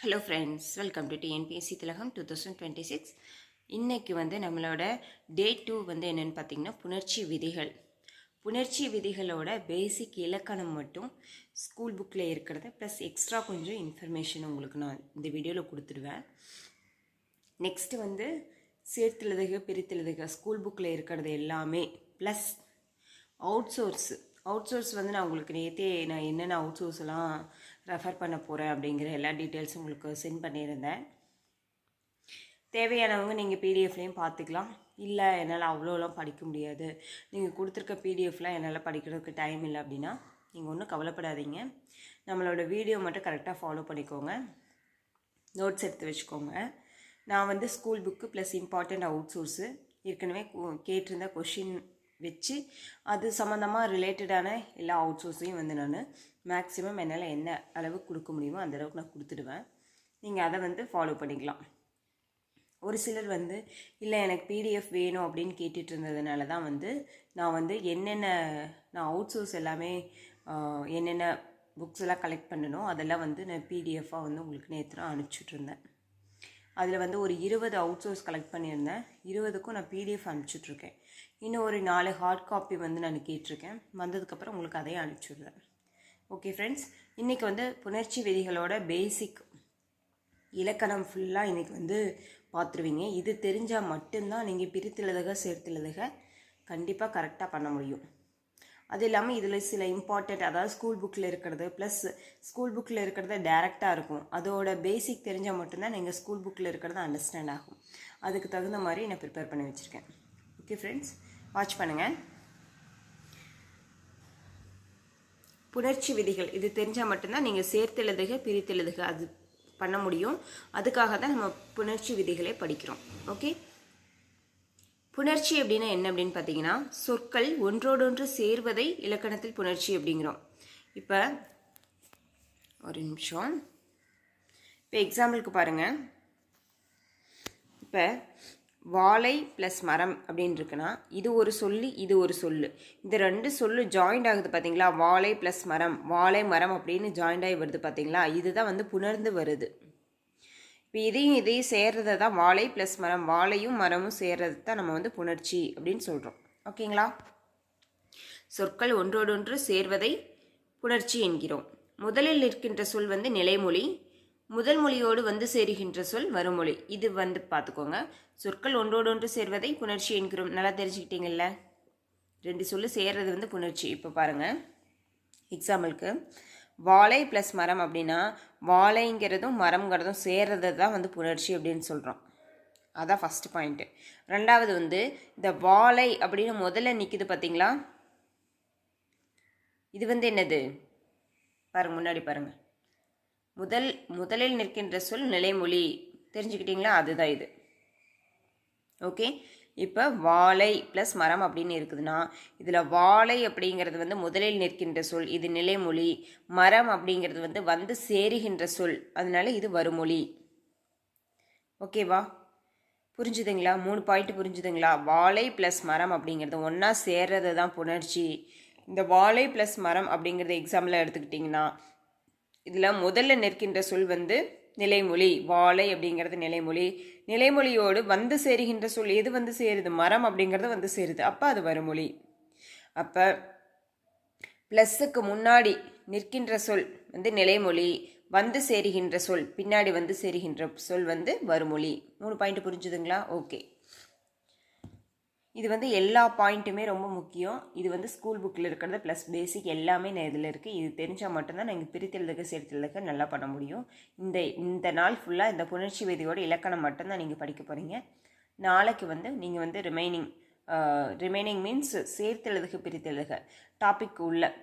Hello friends, welcome to TNPSC திலகம் 2026. இன்றைக்கி நம்மளோட டே 2 என்னென்னு பார்த்தீங்கன்னா புணர்ச்சி விதிகளோட பேசிக் இலக்கணம் மட்டும் ஸ்கூல் புக்கில் இருக்கிறத ப்ளஸ் எக்ஸ்ட்ரா கொஞ்சம் இன்ஃபர்மேஷன் உங்களுக்கு நான் இந்த வீடியோவில் கொடுத்துடுவேன். நெக்ஸ்ட்டு சேர்த்தெழுதுக பிரித்தெழுதுக ஸ்கூல் புக்கில் இருக்கிறது எல்லாமே ப்ளஸ் அவுட் சோர்ஸ் நான் உங்களுக்கு நான் என்னென்ன அவுட் சோர்ஸ்லாம் ரெஃபர் பண்ண போகிறேன் அப்படிங்கிற எல்லா டீட்டெயில்ஸும் உங்களுக்கு சென்ட் பண்ணியிருந்தேன். தேவையானவங்க நீங்கள் பிடிஎஃப்லேயும் பார்த்துக்கலாம். இல்லை என்னால் அவ்வளோலாம் படிக்க முடியாது, நீங்கள் கொடுத்துருக்க பிடிஎஃப்லாம் என்னால் படிக்கிறதுக்கு டைம் இல்லை அப்படின்னா நீங்கள் ஒன்றும் கவலைப்படாதீங்க. நம்மளோட வீடியோ மட்டும் கரெக்டாக ஃபாலோ பண்ணிக்கோங்க, நோட்ஸ் எடுத்து வச்சுக்கோங்க. நான் school book plus important out source ஏற்கனவே கேட்டிருந்த கொஷின் வச்சு அது சம்மந்தமாக ரிலேட்டடான எல்லா அவுட் சோர்ஸையும் நான் மேக்ஸிமம் என்னால் என்ன அளவுக்கு கொடுக்க முடியுமோ அந்த அளவுக்கு நான் கொடுத்துடுவேன். நீங்கள் அதை ஃபாலோ பண்ணிக்கலாம். ஒரு சிலர் இல்லை எனக்கு பிடிஎஃப் வேணும் அப்படின்னு கேட்டுட்டு இருந்ததுனால தான் நான் என்னென்ன நான் அவுட் சோர்ஸ் எல்லாமே என்னென்ன புக்ஸ் எல்லாம் கலெக்ட் பண்ணணும் அதெல்லாம் நான் பிடிஎஃபாக உங்களுக்கு நேற்று அனுப்பிச்சுட்ருந்தேன். அதில் ஒரு 20 அவுட் சோர்ஸ் கலெக்ட் பண்ணியிருந்தேன். 20க்கும் நான் பிடிஎஃப் அனுப்பிச்சுட்ருக்கேன். இன்னும் ஒரு 4 ஹார்ட் காப்பி நான் கேட்டிருக்கேன். வந்ததுக்கப்புறம் உங்களுக்கு அதையும் அனுப்பிச்சுடுறேன். ஓகே ஃப்ரெண்ட்ஸ், இன்றைக்கி புணர்ச்சி விதிகளோட பேசிக் இலக்கணம் ஃபுல்லாக இன்றைக்கி பார்த்துருவீங்க. இது தெரிஞ்சால் மட்டும்தான் நீங்கள் பிரித்தெழுதுக சேர்த்தெழுதுக கண்டிப்பாக கரெக்டாக பண்ண முடியும். அது இல்லாமல் இதில் சில இம்பார்ட்டண்ட், அதாவது ஸ்கூல் புக்கில் இருக்கிறது ப்ளஸ் ஸ்கூல் புக்கில் இருக்கிறத டைரெக்டாக இருக்கும். அதோட பேசிக் தெரிஞ்சால் மட்டும்தான் நீங்கள் ஸ்கூல் புக்கில் இருக்கிறத அண்டர்ஸ்டாண்ட் ஆகும். அதுக்கு தகுந்த மாதிரி நான் ப்ரிப்பேர் பண்ணி வச்சுருக்கேன். ஓகே ஃப்ரெண்ட்ஸ், வாட்ச் பண்ணுங்கள். புணர்ச்சி விதிகள் இது தெரிஞ்சால் மட்டும்தான் நீங்கள் சேர்த்தெழுதுக பிரித்தெழுதுக அது பண்ண முடியும். அதுக்காக தான் நம்ம புணர்ச்சி விதிகளை படிக்கிறோம். ஓகே, புணர்ச்சி அப்படின்னா என்ன அப்படின்னு பார்த்தீங்கன்னா, சொற்கள் ஒன்றோடொன்று சேர்வதை இலக்கணத்தில் புணர்ச்சி அப்படிங்கிறோம். இப்போ ஒரு நிமிஷம், இப்போ எக்ஸாம்பிளுக்கு பாருங்கள். இப்போ வாழை ப்ளஸ் மரம் அப்படின்னு இருக்குன்னா இது ஒரு சொல்லு இது ஒரு சொல்லு, இந்த ரெண்டு சொல்லு ஜாயிண்ட் ஆகுது பார்த்தீங்களா? வாழை ப்ளஸ் மரம், வாழை மரம் அப்படின்னு ஜாயிண்ட் ஆகி வருது பார்த்தீங்களா? இதுதான் புணர்ந்து வருது. இப்போ இதையும் சேர்றதை தான் வாழை ப்ளஸ் மரம், வாழையும் மரமும் சேர்றது தான் நம்ம புணர்ச்சி அப்படின்னு சொல்கிறோம். ஓகேங்களா? சொற்கள் ஒன்றோடொன்று சேர்வதை புணர்ச்சி என்கிறோம். முதலில் நிற்கின்ற சொல் நிலைமொழி, முதல் மொழியோடு சேருகின்ற சொல் வருமொழி. இது பார்த்துக்கோங்க. சொற்கள் ஒன்றோடொன்று சேர்வதை புணர்ச்சி என்கிறோம். நல்லா தெரிஞ்சுக்கிட்டீங்கல்ல? ரெண்டு சொல்லு சேர்றது புணர்ச்சி. இப்போ பாருங்கள், எக்ஸாம்பிளுக்கு வாழை ப்ளஸ் மரம் அப்படின்னா வாழைங்கிறதும் மரம்ங்கிறதும் சேர்றது தான் புணர்ச்சி அப்படின்னு சொல்கிறோம். அதான் ஃபஸ்ட்டு பாயிண்ட்டு. ரெண்டாவது இந்த வாழை அப்படின்னு முதல்ல நிற்கிது பார்த்தீங்களா? இது என்னது பாருங்கள், முன்னாடி பாருங்கள். முதலில் நிற்கின்ற சொல் நிலைமொழி, தெரிஞ்சுக்கிட்டீங்களா? அதுதான் இது. ஓகே, இப்போ வாழை ப்ளஸ் மரம் அப்படின்னு இருக்குதுன்னா இதில் வாழை அப்படிங்கிறது முதலில் நிற்கின்ற சொல், இது நிலைமொழி. மரம் அப்படிங்கிறது சேருகின்ற சொல், அதனால இது வருமொழி. ஓகேவா? புரிஞ்சுதுங்களா? 3 பாயிண்ட் புரிஞ்சுதுங்களா? வாழை ப்ளஸ் மரம் அப்படிங்கிறது ஒன்றா சேர்றது தான் புணர்ச்சி. இந்த வாழை ப்ளஸ் மரம் அப்படிங்கிறது எக்ஸாம்பிளாக எடுத்துக்கிட்டிங்கன்னா இதில் முதல்ல நிற்கின்ற சொல் நிலைமொழி. வாழை அப்படிங்கிறது நிலைமொழி. நிலைமொழியோடு சேருகின்ற சொல் எது சேருது? மரம் அப்படிங்கிறது சேருது. அப்போ அது வருமொழி. அப்போ ப்ளஸ்ஸுக்கு முன்னாடி நிற்கின்ற சொல் நிலைமொழி, சேருகின்ற சொல் பின்னாடி சேருகின்ற சொல் வருமொழி. 3 பாயிண்ட் புரிஞ்சுதுங்களா? ஓகே, இது எல்லா பாயிண்ட்டுமே ரொம்ப முக்கியம். இது ஸ்கூல் புக்கில் இருக்கிறது ப்ளஸ் பேசிக் எல்லாமே இதில் இருக்குது. இது தெரிஞ்சால் மட்டும்தான் நீங்கள் பிரித்தெழுதுக சேர்த்தெழுதுக நல்லா பண்ண முடியும். இந்த நாள் ஃபுல்லாக இந்த புணர்ச்சி விதியோட இலக்கணம் மட்டும்தான் நீங்கள் படிக்க போகிறீங்க. நாளைக்கு நீங்கள் ரிமைனிங் மீன்ஸ் சேர்த்தெழுதுக பிரித்தெழுதுக டாபிக் உள்ள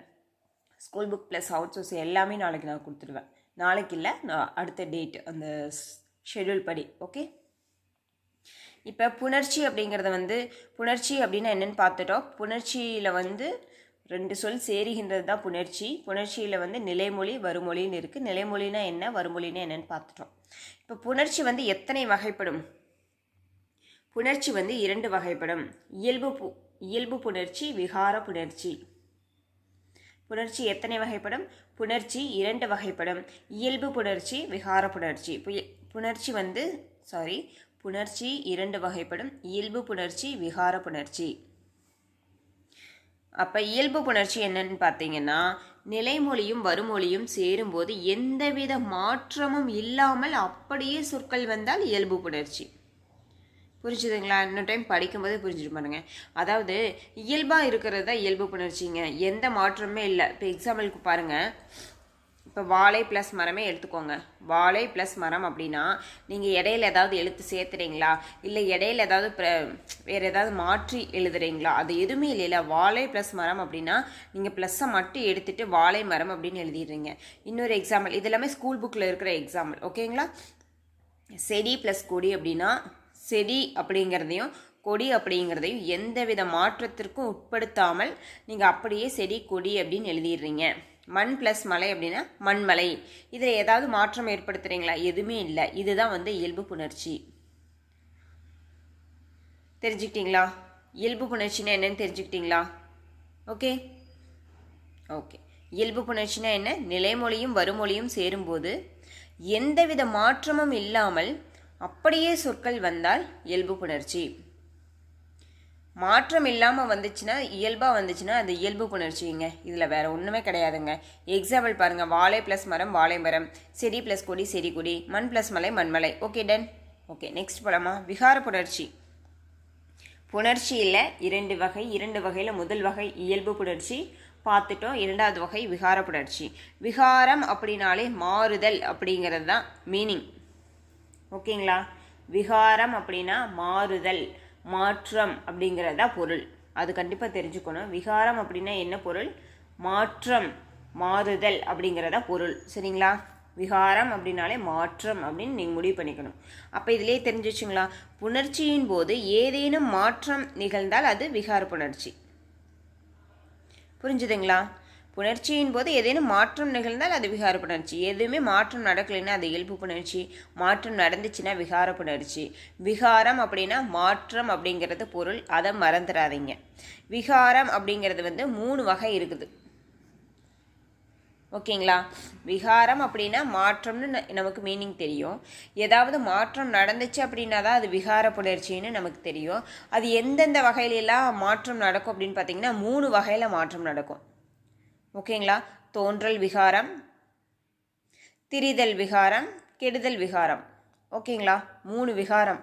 school book plus out source எல்லாமே நாளைக்கு நான் கொடுத்துடுவேன். நாளைக்கு இல்லை, நான் அடுத்த டேட் அந்த ஷெட்யூல் படி. ஓகே, இப்போ புணர்ச்சி அப்படிங்கிறத புணர்ச்சி அப்படின்னா என்னென்னு பார்த்துட்டோம். புணர்ச்சியில் 2 சொல் சேருகின்றது தான் புணர்ச்சி. புணர்ச்சியில் நிலைமொழி வருமொழின்னு இருக்குது. நிலைமொழினா என்ன, வருமொழின்னா என்னென்னு பார்த்துட்டோம். இப்போ புணர்ச்சி எத்தனை வகைப்படும்? புணர்ச்சி 2 வகைப்படும். இயல்பு புணர்ச்சி, விகார புணர்ச்சி. புணர்ச்சி எத்தனை வகைப்படும்? புணர்ச்சி 2 வகைப்படும். இயல்பு புணர்ச்சி, விகார புணர்ச்சி. புணர்ச்சி புணர்ச்சி 2 வகைப்படும். இயல்பு புணர்ச்சி, விகார புணர்ச்சி. அப்போ இயல்பு புணர்ச்சி என்னன்னு பார்த்தீங்கன்னா, நிலைமொழியும் வருமொழியும் சேரும்போது எந்தவித மாற்றமும் இல்லாமல் அப்படியே சொற்கள் வந்தால் இயல்பு புணர்ச்சி. புரிஞ்சுதுங்களா? இன்னொரு டைம் படிக்கும்போதே புரிஞ்சுட்டு பாருங்க. அதாவது இயல்பாக இருக்கிறது தான் இயல்பு புணர்ச்சிங்க, எந்த மாற்றமே இல்லை. இப்போ எக்ஸாம்பிளுக்கு பாருங்கள், இப்போ வாழை ப்ளஸ் மரமே எடுத்துக்கோங்க. வாழை ப்ளஸ் மரம் அப்படின்னா நீங்கள் இடையில ஏதாவது எழுத்து சேர்த்துறீங்களா, இல்லை இடையில ஏதாவது வேறு ஏதாவது மாற்றி எழுதுறீங்களா? அது எதுவுமே இல்லைல்ல. வாழை ப்ளஸ் மரம் அப்படின்னா நீங்கள் ப்ளஸ்ஸை மட்டும் எடுத்துகிட்டு வாழை மரம் அப்படின்னு எழுதிடுறீங்க. இன்னொரு எக்ஸாம்பிள், இது எல்லாமே ஸ்கூல் புக்கில் இருக்கிற எக்ஸாம்பிள், ஓகேங்களா? செடி ப்ளஸ் கொடி அப்படின்னா செடி அப்படிங்கிறதையும் கொடி அப்படிங்கிறதையும் எந்தவித மாற்றத்திற்கும் உட்படுத்தாமல் நீங்கள் அப்படியே செடி கொடி அப்படின்னு எழுதிடுறீங்க. மண் ப்ளஸ் மலை அப்படின்னா மண்மலை. இதில் ஏதாவது மாற்றம் ஏற்படுத்துகிறீங்களா? எதுவுமே இல்லை. இதுதான் இயல்பு புணர்ச்சி. தெரிஞ்சுக்கிட்டீங்களா? இயல்பு புணர்ச்சினா என்னன்னு தெரிஞ்சுக்கிட்டீங்களா? ஓகே. இயல்பு புணர்ச்சினா என்ன? நிலைமொழியும் வருமொழியும் சேரும்போது எந்தவித மாற்றமும் இல்லாமல் அப்படியே சொற்கள் வந்தால் இயல்பு புணர்ச்சி. மாற்றம் இல்லாமல் வந்துச்சுன்னா, இயல்பாக வந்துச்சுன்னா அது இயல்பு புணர்ச்சிங்க. இதில் வேறு ஒன்றுமே கிடையாதுங்க. எக்ஸாம்பிள் பாருங்கள், வாழை ப்ளஸ் மரம் வாழை மரம், செடி ப்ளஸ் கொடி செடி கொடி, மண் ப்ளஸ் மலை மண்மலை. Okay, done. ஓகே, நெக்ஸ்ட் போலாமா? விகார புணர்ச்சி. புணர்ச்சியில் 2 வகை. 2 வகையில் முதல் வகை இயல்பு புணர்ச்சி பார்த்துட்டோம். 2வது வகை விகார புணர்ச்சி. விகாரம் அப்படின்னாலே மாறுதல் அப்படிங்கிறது தான் மீனிங், ஓகேங்களா? விகாரம் அப்படின்னா மாறுதல், மாற்றம் அப்படிங்கிறதா பொருள். அது கண்டிப்பாக தெரிஞ்சுக்கணும். விகாரம் அப்படின்னா என்ன பொருள்? மாற்றம், மாறுதல் அப்படிங்கிறதா பொருள், சரிங்களா? விகாரம் அப்படின்னாலே மாற்றம் அப்படின்னு நீங்கள் முடிவு பண்ணிக்கணும். அப்போ இதிலே தெரிஞ்சு வச்சுங்களா, புணர்ச்சியின் போது ஏதேனும் மாற்றம் நிகழ்ந்தால் அது விகார புணர்ச்சி. புரிஞ்சுதுங்களா? புணர்ச்சியின் போது ஏதேனும் மாற்றம் நிகழ்ந்தால் அது விகார புணர்ச்சி. எதுவுமே மாற்றம் நடக்கலைன்னா அது இயல்பு புணர்ச்சி. மாற்றம் நடந்துச்சுன்னா விகார புணர்ச்சி. விகாரம் அப்படின்னா மாற்றம் அப்படிங்கிறது பொருள், அதை மறந்துடாதீங்க. விகாரம் அப்படிங்கிறது 3 வகை இருக்குது, ஓகேங்களா? விகாரம் அப்படின்னா மாற்றம்னு நமக்கு மீனிங் தெரியும். ஏதாவது மாற்றம் நடந்துச்சு அப்படின்னா தான் அது விகார புணர்ச்சின்னு நமக்கு தெரியும். அது எந்தெந்த வகையிலெல்லாம் மாற்றம் நடக்கும் அப்படின்னு பார்த்தீங்கன்னா 3 வகையில் மாற்றம் நடக்கும், ஓகேங்களா? தோன்றல் விகாரம், திரிதல் விகாரம், கெடுதல் விகாரம், ஓகேங்களா? 3 விகாரம்,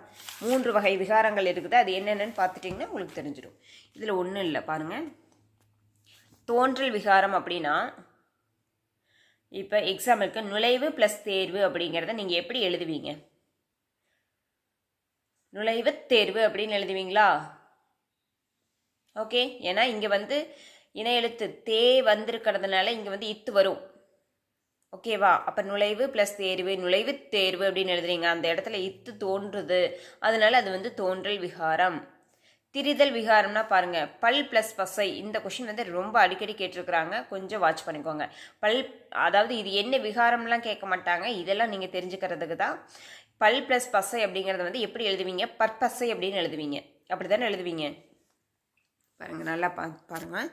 3 வகை விகாரங்கள் இருக்குது. அது என்னென்னு பார்த்துட்டிங்கன்னா உங்களுக்கு தெரிஞ்சிடும். இதில் ஒன்றும் இல்லை பாருங்கள். தோன்றல் விகாரம் அப்படின்னா, இப்போ எக்ஸாம்பிளுக்கு நுழைவு ப்ளஸ் தேர்வு அப்படிங்கிறத நீங்கள் எப்படி எழுதுவீங்க? நுழைவு தேர்வு அப்படின்னு எழுதுவீங்களா? ஓகே, ஏன்னா இங்கே இன எழுத்து தே வந்திருக்கிறதுனால இங்கே இத்து வரும், ஓகேவா? அப்போ நுழைவு ப்ளஸ் தேர்வு, நுழைவு தேர்வு அப்படின்னு எழுதுறீங்க. அந்த இடத்துல இத்து தோன்றுது, அதனால அது தோன்றல் விகாரம். திரிதல் விகாரம்னா பாருங்கள், பல் ப்ளஸ் பசை. இந்த கொஷின் ரொம்ப அடிக்கடி கேட்டிருக்கிறாங்க, கொஞ்சம் வாட்ச் பண்ணிக்கோங்க. பல், அதாவது இது என்ன விகாரம்லாம் கேட்க மாட்டாங்க, இதெல்லாம் நீங்கள் தெரிஞ்சுக்கிறதுக்கு தான். பல் ப்ளஸ் பசை அப்படிங்கிறத எப்படி எழுதுவீங்க? பற்பசை அப்படின்னு எழுதுவீங்க, அப்படி தானே எழுதுவீங்க? பாருங்கள், நல்லா பாருங்கள்.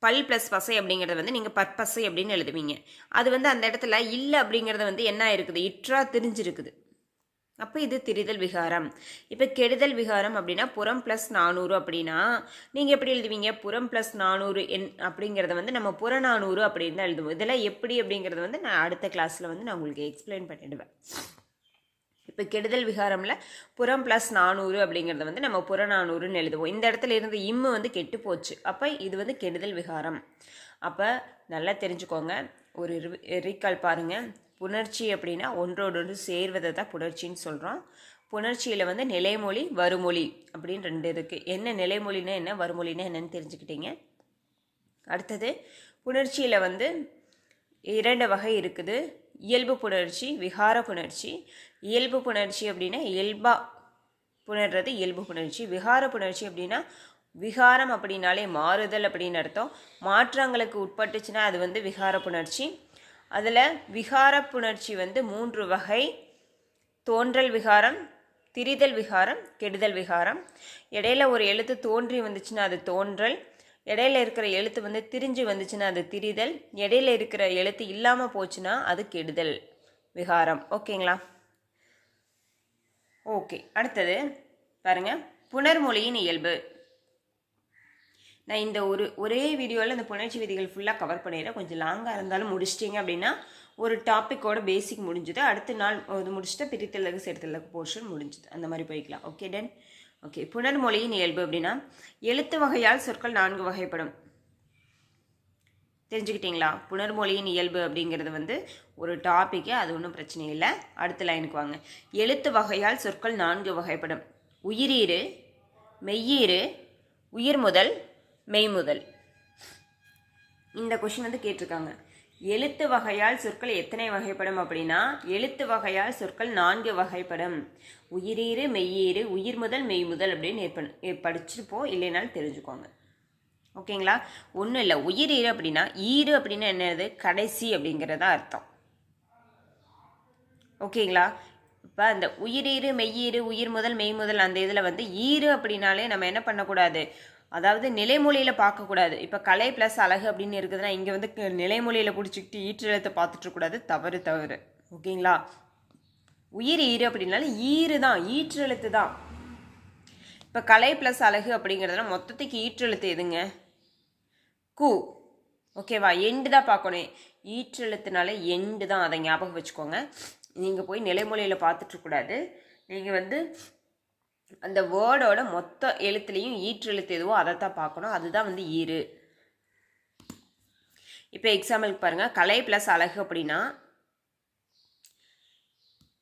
பல் ப்ளஸ் பசை அப்படிங்கிறத நீங்கள் பற்பசை அப்படின்னு எழுதுவீங்க. அது அந்த இடத்துல இல்லை அப்படிங்கிறது என்ன இருக்குது? இற்றா தெரிஞ்சிருக்குது. அப்போ இது திரிதல் விகாரம். இப்போ கெடுதல் விகாரம் அப்படின்னா புறம் ப்ளஸ் 400 அப்படின்னா நீங்கள் எப்படி எழுதுவீங்க? புறம் ப்ளஸ் 400 அப்படிங்கிறத நம்ம புறநானூறு அப்படின்னு தான் எழுதுவோம். இதெல்லாம் எப்படி அப்படிங்கிறது நான் அடுத்த கிளாஸில் நான் உங்களுக்கு எக்ஸ்பிளைன் பண்ணிடுவேன். இப்போ கெடுதல் விகாரமில் புறம் ப்ளஸ் 400 அப்படிங்கிறத நம்ம புறநானூறுன்னு எழுதுவோம். இந்த இடத்துல இருந்து இம்மு கெட்டு போச்சு, அப்போ இது கெடுதல் விகாரம். அப்போ நல்லா தெரிஞ்சுக்கோங்க, ஒரு ரீகால் பாருங்கள். புணர்ச்சி அப்படின்னா ஒன்றோடு சேர்வதை தான் புணர்ச்சின்னு சொல்கிறோம். புணர்ச்சியில் நிலைமொழி வருமொழி அப்படின்னு 2 இருக்குது. என்ன நிலைமொழினா என்ன, வருமொழினா என்னன்னு தெரிஞ்சுக்கிட்டீங்க. அடுத்தது புணர்ச்சியில் 2 வகை இருக்குது. இயல்பு புணர்ச்சி, விகார புணர்ச்சி. இயல்பு புணர்ச்சி அப்படின்னா இயல்பாக புணர்றது இயல்பு புணர்ச்சி. விகார புணர்ச்சி அப்படின்னா விகாரம் அப்படின்னாலே மாறுதல் அப்படின்னு அர்த்தம். மாற்றங்களுக்கு உட்பட்டுச்சுன்னா அது விகார புணர்ச்சி. அதில் விகார புணர்ச்சி 3 வகை. தோன்றல் விகாரம், திரிதல் விகாரம், கெடுதல் விகாரம். இடையில ஒரு எழுத்து தோன்றி வந்துச்சுன்னா அது தோன்றல், இடையில இருக்கிற எழுத்து வந்து திரிஞ்சு வந்துச்சுன்னா அது திரிதல், இடையில இருக்கிற எழுத்து இல்லாமல் போச்சுன்னா அது கெடுதல், விகாரம். ஓகேங்களா? ஓகே, அடுத்தது பாருங்கள், புணர்மொழியின் இயல்பு. நான் இந்த ஒரே வீடியோவில் இந்த புணர்ச்சி விதிகள் ஃபுல்லாக கவர் பண்ணிடுறேன். கொஞ்சம் லாங்காக இருந்தாலும் முடிச்சிட்டிங்க அப்படின்னா ஒரு டாப்பிக்கோட பேசிக் முடிஞ்சுது. அடுத்த நாள் இது முடிச்சுட்டு பிரித்தலகு சேர்த்தலகு போர்ஷன் முடிஞ்சுது. அந்த மாதிரி போய்க்கலாம். Okay done. ஓகே, புணர்மொழியின் இயல்பு அப்படின்னா எழுத்து வகையால் சொற்கள் 4 வகைப்படும். தெரிஞ்சுக்கிட்டீங்களா? புணர்மொழியின் இயல்பு அப்படிங்கிறது வந்து ஒரு டாப்பிக்கு, அது ஒன்றும் பிரச்சனை இல்லை. அடுத்த லைனுக்கு வாங்க. எழுத்து வகையால் சொற்கள் 4 வகைப்படும். உயிரீறு, மெய்யீறு, உயிர்முதல், மெய்முதல். இந்த கொஷின் வந்து கேட்டிருக்காங்க. எழுத்து வகையால் சொற்கள் எத்தனை வகைப்படும் அப்படின்னா எழுத்து வகையால் சொற்கள் 4 வகைப்படும். உயிரீறு, மெய்யீறு, உயிர்முதல், மெய்முதல் அப்படின்னு படிச்சுப்போம், இல்லைனாலும் தெரிஞ்சுக்கோங்க. ஓகேங்களா? ஒன்றும் இல்லை. உயிரீறு அப்படின்னா ஈறு அப்படின்னா என்னது? கடைசி அப்படிங்கிறதா அர்த்தம். ஓகேங்களா? இப்போ அந்த உயிரீறு, மெய்யீறு, உயிர்முதல், மெய்முதல் அந்த இதில் வந்து ஈறு அப்படின்னாலே நம்ம என்ன பண்ணக்கூடாது, அதாவது நிலைமொழியில் பார்க்கக்கூடாது. இப்போ கலை ப்ளஸ் அழகு அப்படின்னு இருக்குதுன்னா இங்கே வந்து நிலைமொழியில் பிடிச்சிக்கிட்டு ஈற்றெழுத்தை பார்த்துட்ருக்கூடாது. தவறு தவறு. ஓகேங்களா? உயிர் ஈறு அப்படின்னாலும் ஈறு தான், ஈற்றெழுத்து தான். இப்போ கலை ப்ளஸ் அழகு அப்படிங்கிறதுனா மொத்தத்துக்கு ஈற்றெழுத்து எதுங்க? கு. ஓகேவா? எண்டு தான் பார்க்கணும். ஈற்றெழுத்துனால எண்டு தான், அதை ஞாபகம் வச்சுக்கோங்க. நீங்கள் போய் நிலைமொழியில் பார்த்துட்ருக்கூடாது. நீங்கள் வந்து அந்த வேர்டோட மொத்த எழுத்துலேயும் ஈற்றெழுத்து எதுவோ அதை தான் பார்க்கணும். அதுதான் வந்து ஈறு. இப்போ எக்ஸாம்பிளுக்கு பாருங்கள், கலை ப்ளஸ் அழகு அப்படின்னா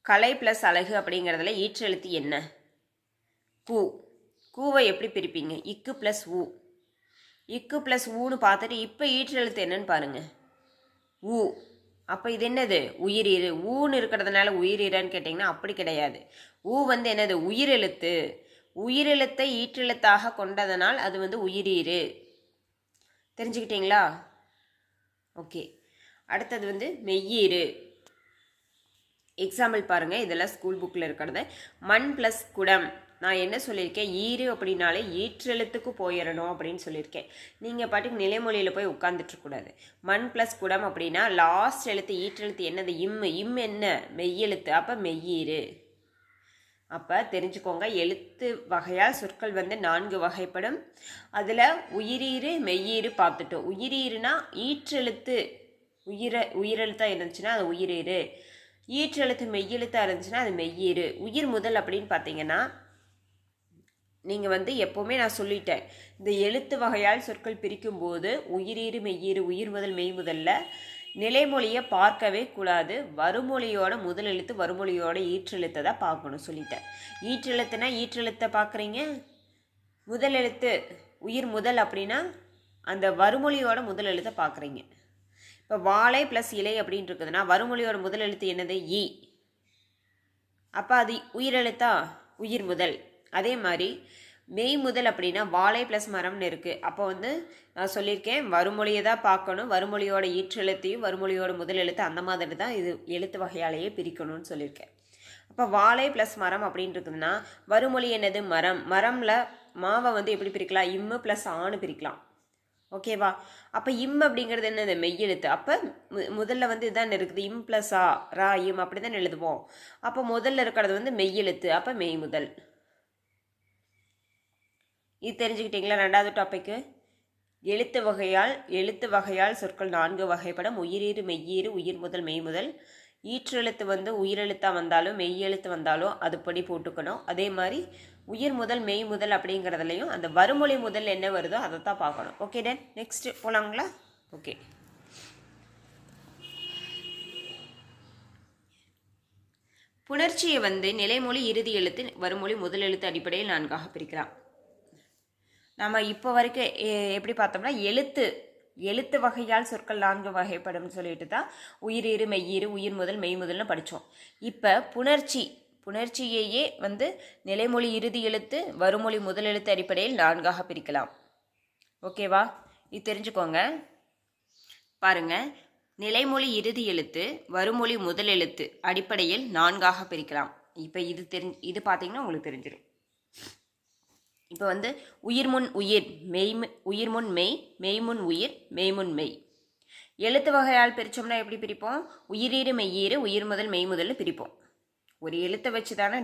கலை ப்ளஸ் அழகு அப்படிங்கிறதுல ஈற்றெழுத்து என்ன? கு. கூவை எப்படி பிரிப்பீங்க? இக்கு ப்ளஸ் ஊ. இக்கு ப்ளஸ் ஊன்னு பார்த்துட்டு இப்போ ஈற்றெழுத்து என்னன்னு பாருங்கள், ஊ. அப்போ இது என்னது? உயிரீறு. ஊன்னு இருக்கிறதுனால உயிரீரான்னு கேட்டிங்கன்னா அப்படி கிடையாது. ஊ வந்து என்னது? உயிரெழுத்து. உயிரெழுத்தை ஈற்றெழுத்தாக கொண்டதனால் அது வந்து உயிரீறு. தெரிஞ்சுக்கிட்டீங்களா? ஓகே, அடுத்தது வந்து மெய்யீறு. எக்ஸாம்பிள் பாருங்கள், இதெல்லாம் ஸ்கூல் புக்கில் இருக்கிறது. மண் ப்ளஸ் குடம். நான் என்ன சொல்லியிருக்கேன்? ஈறு அப்படின்னாலே ஈற்றெழுத்துக்கு போயிடணும் அப்படின்னு சொல்லியிருக்கேன். நீங்கள் பாட்டுக்கு நிலைமொழியில் போய் உட்காந்துட்ருக்கூடாது. மண் ப்ளஸ் குடம் அப்படின்னா லாஸ்ட் எழுத்து ஈற்றெழுத்து என்னது? இம்மு. இம் என்ன? மெய்யெழுத்து. அப்போ மெய்யீறு. அப்போ தெரிஞ்சுக்கோங்க, எழுத்து வகையால் சொற்கள் வந்து 4 வகைப்படும். அதில் உயிரீறு, மெய்யீறு பார்த்துட்டோம். உயிரீறுனா ஈற்றெழுத்து உயிரெழுத்தாக இருந்துச்சுன்னா அது உயிரீறு. ஈற்றெழுத்து மெய்யெழுத்தாக இருந்துச்சுன்னா அது மெய்யீறு. உயிர் முதல் அப்படின்னு பார்த்தீங்கன்னா நீங்கள் வந்து எப்போவுமே நான் சொல்லிட்டேன், இந்த எழுத்து வகையால் சொற்கள் பிரிக்கும்போது உயிரீறு, மெய்யீறு, உயிர் முதல், மெய் முதல்ல நிலைமொழியை பார்க்கவே கூடாது. வருமொழியோட முதல் எழுத்து, வருமொழியோட ஈற்றெழுத்தை தான் பார்க்கணும் சொல்லிட்டேன். ஈற்றெழுத்துனா ஈற்றெழுத்தை பார்க்குறீங்க, முதல் எழுத்து உயிர் முதல் அப்படின்னா அந்த வருமொழியோட முதல் எழுத்தை பார்க்குறீங்க. இப்போ வாழை ப்ளஸ் இலை அப்படின்னு இருக்குதுன்னா வருமொழியோட முதல் எழுத்து என்னது? ஈ. அப்போ அது உயிரெழுத்தா? உயிர் முதல். அதே மாதிரி மெய் முதல் அப்படின்னா வாழை ப்ளஸ் மரம்னு இருக்குது. அப்போ வந்து நான் சொல்லியிருக்கேன், வருமொழியை தான் பார்க்கணும். வருமொழியோட ஈற்றெழுத்தையும் வருமொழியோட முதல் எழுத்து அந்த மாதிரி தான் இது எழுத்து வகையாலேயே பிரிக்கணும்னு சொல்லியிருக்கேன். அப்போ வாழை ப்ளஸ் மரம் அப்படின்னு இருக்குதுன்னா வருமொழி என்னது? மரம். மரமில் மாவை வந்து எப்படி பிரிக்கலாம்? இம்மு ப்ளஸ் ஆணு பிரிக்கலாம். ஓகேவா? அப்போ இம் அப்படிங்கிறது என்னது? மெய்யெழுத்து. அப்போ முதல்ல வந்து இதுதான் இருக்குது, இம் ப்ளஸ் ஆ, ரா, இம் அப்படி தான் எழுதுவோம். அப்போ முதல்ல இருக்கிறது வந்து மெய்யெழுத்து. அப்போ மெய் முதல். இது தெரிஞ்சுக்கிட்டீங்களா? ரெண்டாவது டாப்பிக்கு எழுத்து வகையால் சொற்கள் 4 வகைப்படும். உயிரீறு, மெய்யீறு, உயிர் முதல், மெய் முதல். ஈற்றெழுத்து வந்து உயிரெழுத்தாக வந்தாலும் மெய்யெழுத்து வந்தாலும் அதுபடி போட்டுக்கணும். அதே மாதிரி உயிர் முதல், மெய் முதல் அப்படிங்கிறதுலையும் அந்த வருமொழி முதல் என்ன வருதோ அதை தான் பார்க்கணும். ஓகே டன், நெக்ஸ்ட் போகலாங்களா? ஓகே, புணர்ச்சியை வந்து நிலைமொழி, இறுதி எழுத்து, வருமொழி, முதல் எழுத்து அடிப்படையில் 4ஆக பிரிக்கலாம். நம்ம இப்போ வரைக்கும் எப்படி பார்த்தோம்னா எழுத்து வகையால் சொற்கள் 4 வகைப்படும் சொல்லிட்டு தான் உயிரீறு, மெய்யீறு, உயிர் முதல், மெய் முதல்னு படித்தோம். இப்போ புணர்ச்சியையே வந்து நிலைமொழி, இறுதி எழுத்து, வருமொழி, முதல் எழுத்து அடிப்படையில் 4ஆக பிரிக்கலாம். ஓகேவா? இது தெரிஞ்சுக்கோங்க. பாருங்க, நிலைமொழி, இறுதி எழுத்து, வருமொழி, முதல் எழுத்து அடிப்படையில் 4ஆக பிரிக்கலாம். இப்போ இது பார்த்தீங்கன்னா உங்களுக்கு தெரிஞ்சிடும். இப்போ வந்து உயிர்முன் உயிர், உயிர்முன் மெய், மெய்முன் உயிர், மெய்முன் மெய். எழுத்து வகையால் பிரித்தோம்னா எப்படி பிரிப்போம்? உயிரீறு மெய்யீறு, உயிர் முதல் மெய் முதல்னு பிரிப்போம். ஒரு எழுத்தை வச்சு தானே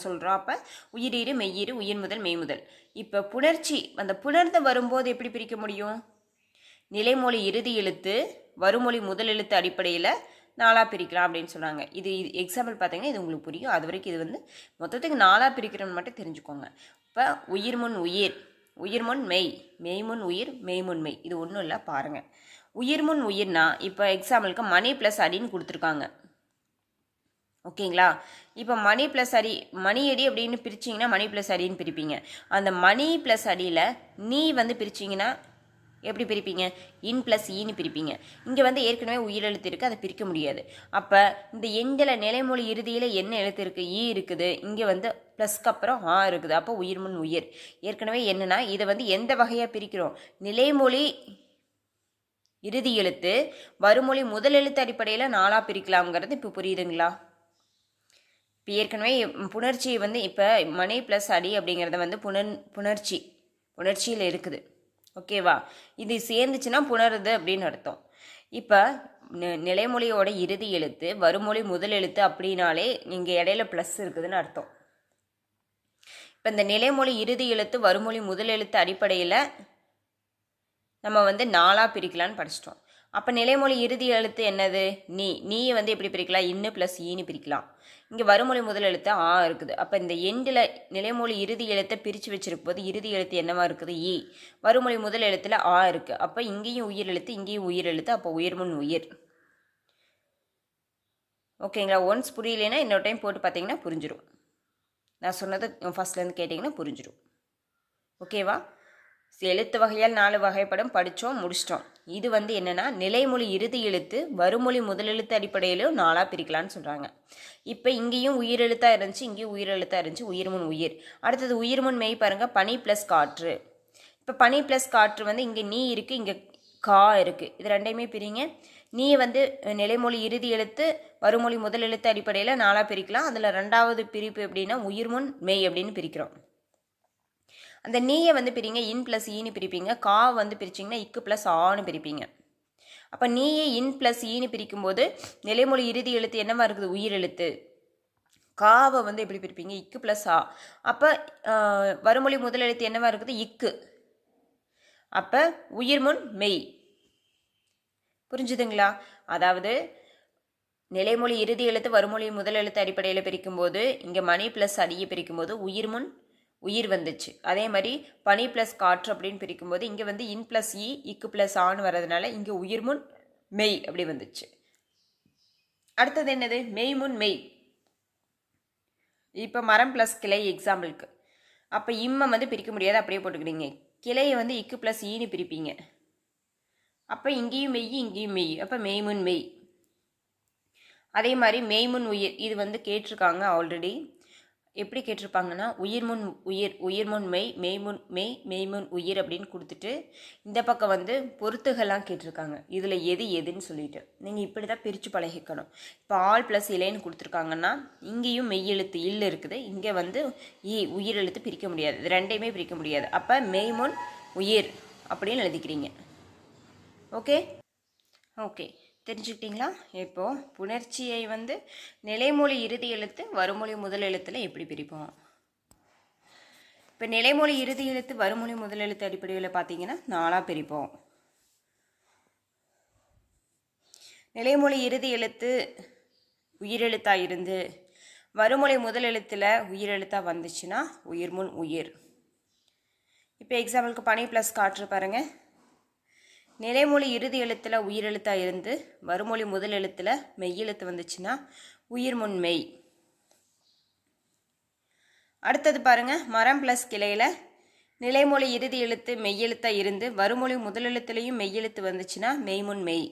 சொல்கிறோம். அப்போ உயிரீறு மெய்யீறு, உயிர் முதல் மெய் முதல். இப்போ புணர்ச்சி, அந்த புணர்ந்து வரும்போது எப்படி பிரிக்க முடியும்? நிலைமொழி இறுதி எழுத்து, வருமொழி முதல் எழுத்து அடிப்படையில் 4ஆக பிரிக்கலாம் அப்படின்னு சொன்னாங்க. இது எக்ஸாம்பிள் பார்த்தீங்கன்னா இது உங்களுக்கு புரியும். அது வரைக்கும் இது வந்து மொத்தத்துக்கு 4ஆக பிரிக்கிறோன்னு மட்டும் தெரிஞ்சுக்கோங்க. இப்போ உயிர்முன் உயிர், உயிர்முன் மெய், மெய்முன் உயிர், மெய்முன் மெய். இது ஒன்றும் இல்லை, பாருங்கள். உயிர்முன் உயிர்னா இப்போ எக்ஸாம்பிளுக்கு மணி ப்ளஸ் அடின்னு கொடுத்துருக்காங்க. ஓகேங்களா? இப்போ மணி ப்ளஸ் அடி, மணி அடி அப்படின்னு பிரிச்சிங்கன்னா மணி ப்ளஸ் அடின்னு பிரிப்பீங்க. அந்த மணி ப்ளஸ் அடியில் நீ வந்து பிரிச்சிங்கன்னா எப்படி பிரிப்பீங்க? இன் ப்ளஸ் ஈன்னு பிரிப்பீங்க. இங்கே வந்து ஏற்கனவே உயிரெழுத்து இருக்குது, அதை பிரிக்க முடியாது. அப்போ இந்த எண்ணில் நிலைமொழி இறுதியில் என்ன எழுத்து இருக்குது? ஈ இருக்குது. இங்கே வந்து ப்ளஸ்க்கு அப்புறம் ஆ இருக்குது. அப்போ உயிர்முன் உயிர். ஏற்கனவே என்னன்னா இதை வந்து எந்த வகையாக பிரிக்கிறோம்? நிலைமொழி இறுதி எழுத்து, வருமொழி முதல் எழுத்து அடிப்படையில் 4ஆக பிரிக்கலாம்ங்கிறது இப்போ புரியுதுங்களா? இப்போ ஏற்கனவே புணர்ச்சி வந்து இப்போ மணி ப்ளஸ் அடி அப்படிங்கிறத வந்து புணர்ச்சியில் இருக்குது. ஓகேவா? இது சேர்ந்துச்சுன்னா புணருது அப்படின்னு அர்த்தம். இப்போ நிலைமொழியோட இறுதி எழுத்து, வருமொழி முதல் எழுத்து அப்படின்னாலே இங்கே இடையில ப்ளஸ் இருக்குதுன்னு அர்த்தம். இப்போ இந்த நிலைமொழி இறுதி எழுத்து, வருமொழி முதல் எழுத்து அடிப்படையில் நம்ம வந்து 4ஆக பிரிக்கலான்னு படிச்சிட்டோம். அப்போ நிலைமொழி இறுதி எழுத்து என்னது? நீயை வந்து எப்படி பிரிக்கலாம்? இன்னு ப்ளஸ் ஈன்னு பிரிக்கலாம். இங்கே வருமொழி முதல் எழுத்து ஆ இருக்குது. அப்போ இந்த எண்டில் நிலைமொழி இறுதி எழுத்தை பிரித்து வச்சிருக்கும் போது இறுதி எழுத்து என்னவா இருக்குது? ஈ. வருமொழி முதல் எழுத்தில் ஆ இருக்குது. அப்போ இங்கேயும் உயிர் எழுத்து, இங்கேயும் உயிர் எழுத்து. அப்போ உயிர்முன் உயிர். ஓகேங்களா? ஒன்ஸ் புரியலைன்னா இன்னொரு டைம் போட்டு பார்த்தீங்கன்னா புரிஞ்சிடும். நான் சொன்னது ஃபஸ்ட்லேருந்து கேட்டிங்கன்னா புரிஞ்சிடும். ஓகேவா? எழுத்து வகையால் 4 வகைப்படம் படித்தோம், முடிச்சிட்டோம். இது வந்து என்னென்னா நிலைமொழி இறுதி எழுத்து, வருமொழி முதலெழுத்து அடிப்படையிலும் 4ஆக பிரிக்கலான்னு சொல்கிறாங்க. இப்போ இங்கேயும் உயிரெழுத்தாக இருந்துச்சு, இங்கேயும் உயிரெழுத்தாக இருந்துச்சு. உயிர்முன் உயிர். அடுத்தது உயிர்முன் மெய் பாருங்கள், பனி ப்ளஸ் காற்று. இப்போ பனி ப்ளஸ் காற்று வந்து இங்கே நீ இருக்குது, இங்கே கா இருக்குது. இது ரெண்டையுமே பிரிங்க. நீ வந்து நிலைமொழி இறுதி எழுத்து, வருமொழி முதல் எழுத்து அடிப்படையில் 4ஆக பிரிக்கலாம். அதில் 2வது பிரிப்பு எப்படின்னா உயிர்முன் மெய் அப்படின்னு பிரிக்கிறோம். அந்த நீயை வந்து பிரிங்க, இன் ப்ளஸ் ஈன்னு பிரிப்பீங்க. கா வந்து பிரிச்சிங்கன்னா இக்கு ப்ளஸ் ஆன்னு பிரிப்பீங்க. அப்போ நீயே இன் ப்ளஸ் ஈன்னு பிரிக்கும்போது நிலைமொழி இறுதி எழுத்து என்னவா இருக்குது? உயிர் எழுத்து. காவை வந்து எப்படி பிரிப்பீங்க? இக்கு ப்ளஸ் ஆ. அப்போ வருமொழி முதல் எழுத்து என்னவா இருக்குது? இக்கு. அப்போ உயிர்முன் மெய். புரிஞ்சுதுங்களா? அதாவது நிலைமொழி இறுதி எழுத்து, வருமொழி முதல் எழுத்து அடிப்படையில் பிரிக்கும்போது இங்கே மணி ப்ளஸ் அடியை பிரிக்கும்போது உயிர்முன் உயிர் வந்துச்சு. அதே மாதிரி பனி ப்ளஸ் காற்று அப்படின்னு பிரிக்கும்போது இங்கே வந்து இன் ப்ளஸ் இ, இக்கு ப்ளஸ் ஆன்னு வர்றதுனால இங்கே உயிர்முன் மெய் அப்படி வந்துச்சு. அடுத்தது என்னது? மெய்முன் மெய். இப்போ மரம் ப்ளஸ் கிளை எக்ஸாம்பிளுக்கு. அப்போ இம்மை வந்து பிரிக்க முடியாது, அப்படியே போட்டுக்கிறீங்க. கிளையை வந்து இக்கு ப்ளஸ் ஈன்னு பிரிப்பீங்க. அப்போ இங்கேயும் மெய், இங்கேயும் மெய். அப்போ மெய்முன் மெய். அதே மாதிரி மெய்முன் உயிர். இது வந்து கேட்டிருக்காங்க ஆல்ரெடி. எப்படி கேட்டிருப்பாங்கன்னா உயிர்முன் உயிர், உயிர்முன் மெய், மெய்முன் மெய், மெய்முன் உயிர் அப்படின்னு கொடுத்துட்டு இந்த பக்கம் வந்து பொறுத்துகள்லாம் கேட்டிருக்காங்க. இதில் எதுன்னு சொல்லிட்டு நீங்கள் இப்படி தான் பிரித்து பழகிக்கணும். இப்போ ஆல் ப்ளஸ் இலைன்னு கொடுத்துருக்காங்கன்னா இங்கேயும் மெய் எழுத்து இல்லை இருக்குது, இங்கே வந்து உயிர் எழுத்து பிரிக்க முடியாது. இது ரெண்டையுமே பிரிக்க முடியாது. அப்போ மெய்முன் உயிர் அப்படின்னு எழுதிக்கிறீங்க. Okay okay தெரிஞ்சுக்கிட்டிங்களா? இப்போது புணர்ச்சியை வந்து நிலைமொழி இறுதி எழுத்து, வருமொழி முதல் எழுத்தில் எப்படி பிரிப்போம்? இப்போ நிலைமொழி இறுதி எழுத்து, வருமொழி முதல் எழுத்து அடிப்படையில் பார்த்தீங்கன்னா 4ஆக பிரிப்போம். நிலைமொழி இறுதி எழுத்து உயிரெழுத்தாக இருந்து வருமொழி முதல் எழுத்தில் உயிரெழுத்தாக வந்துச்சுன்னா உயிர்முன் உயிர். இப்போ எக்ஸாம்பிளுக்கு பனி ப்ளஸ் காற்று பாருங்கள். நிலைமொழி இறுதி எழுத்தில் உயிரெழுத்தாக இருந்து வருமொழி முதல் எழுத்தில் மெய்யெழுத்து வந்துச்சுன்னா உயிர்முன் மெய். அடுத்தது பாருங்கள், மரம் ப்ளஸ் கிளையில் நிலைமொழி இறுதி எழுத்து மெய்யெழுத்தாக இருந்து வருமொழி முதல் எழுத்துலையும் மெய்யெழுத்து வந்துச்சுன்னா மெய்முன் மெய்.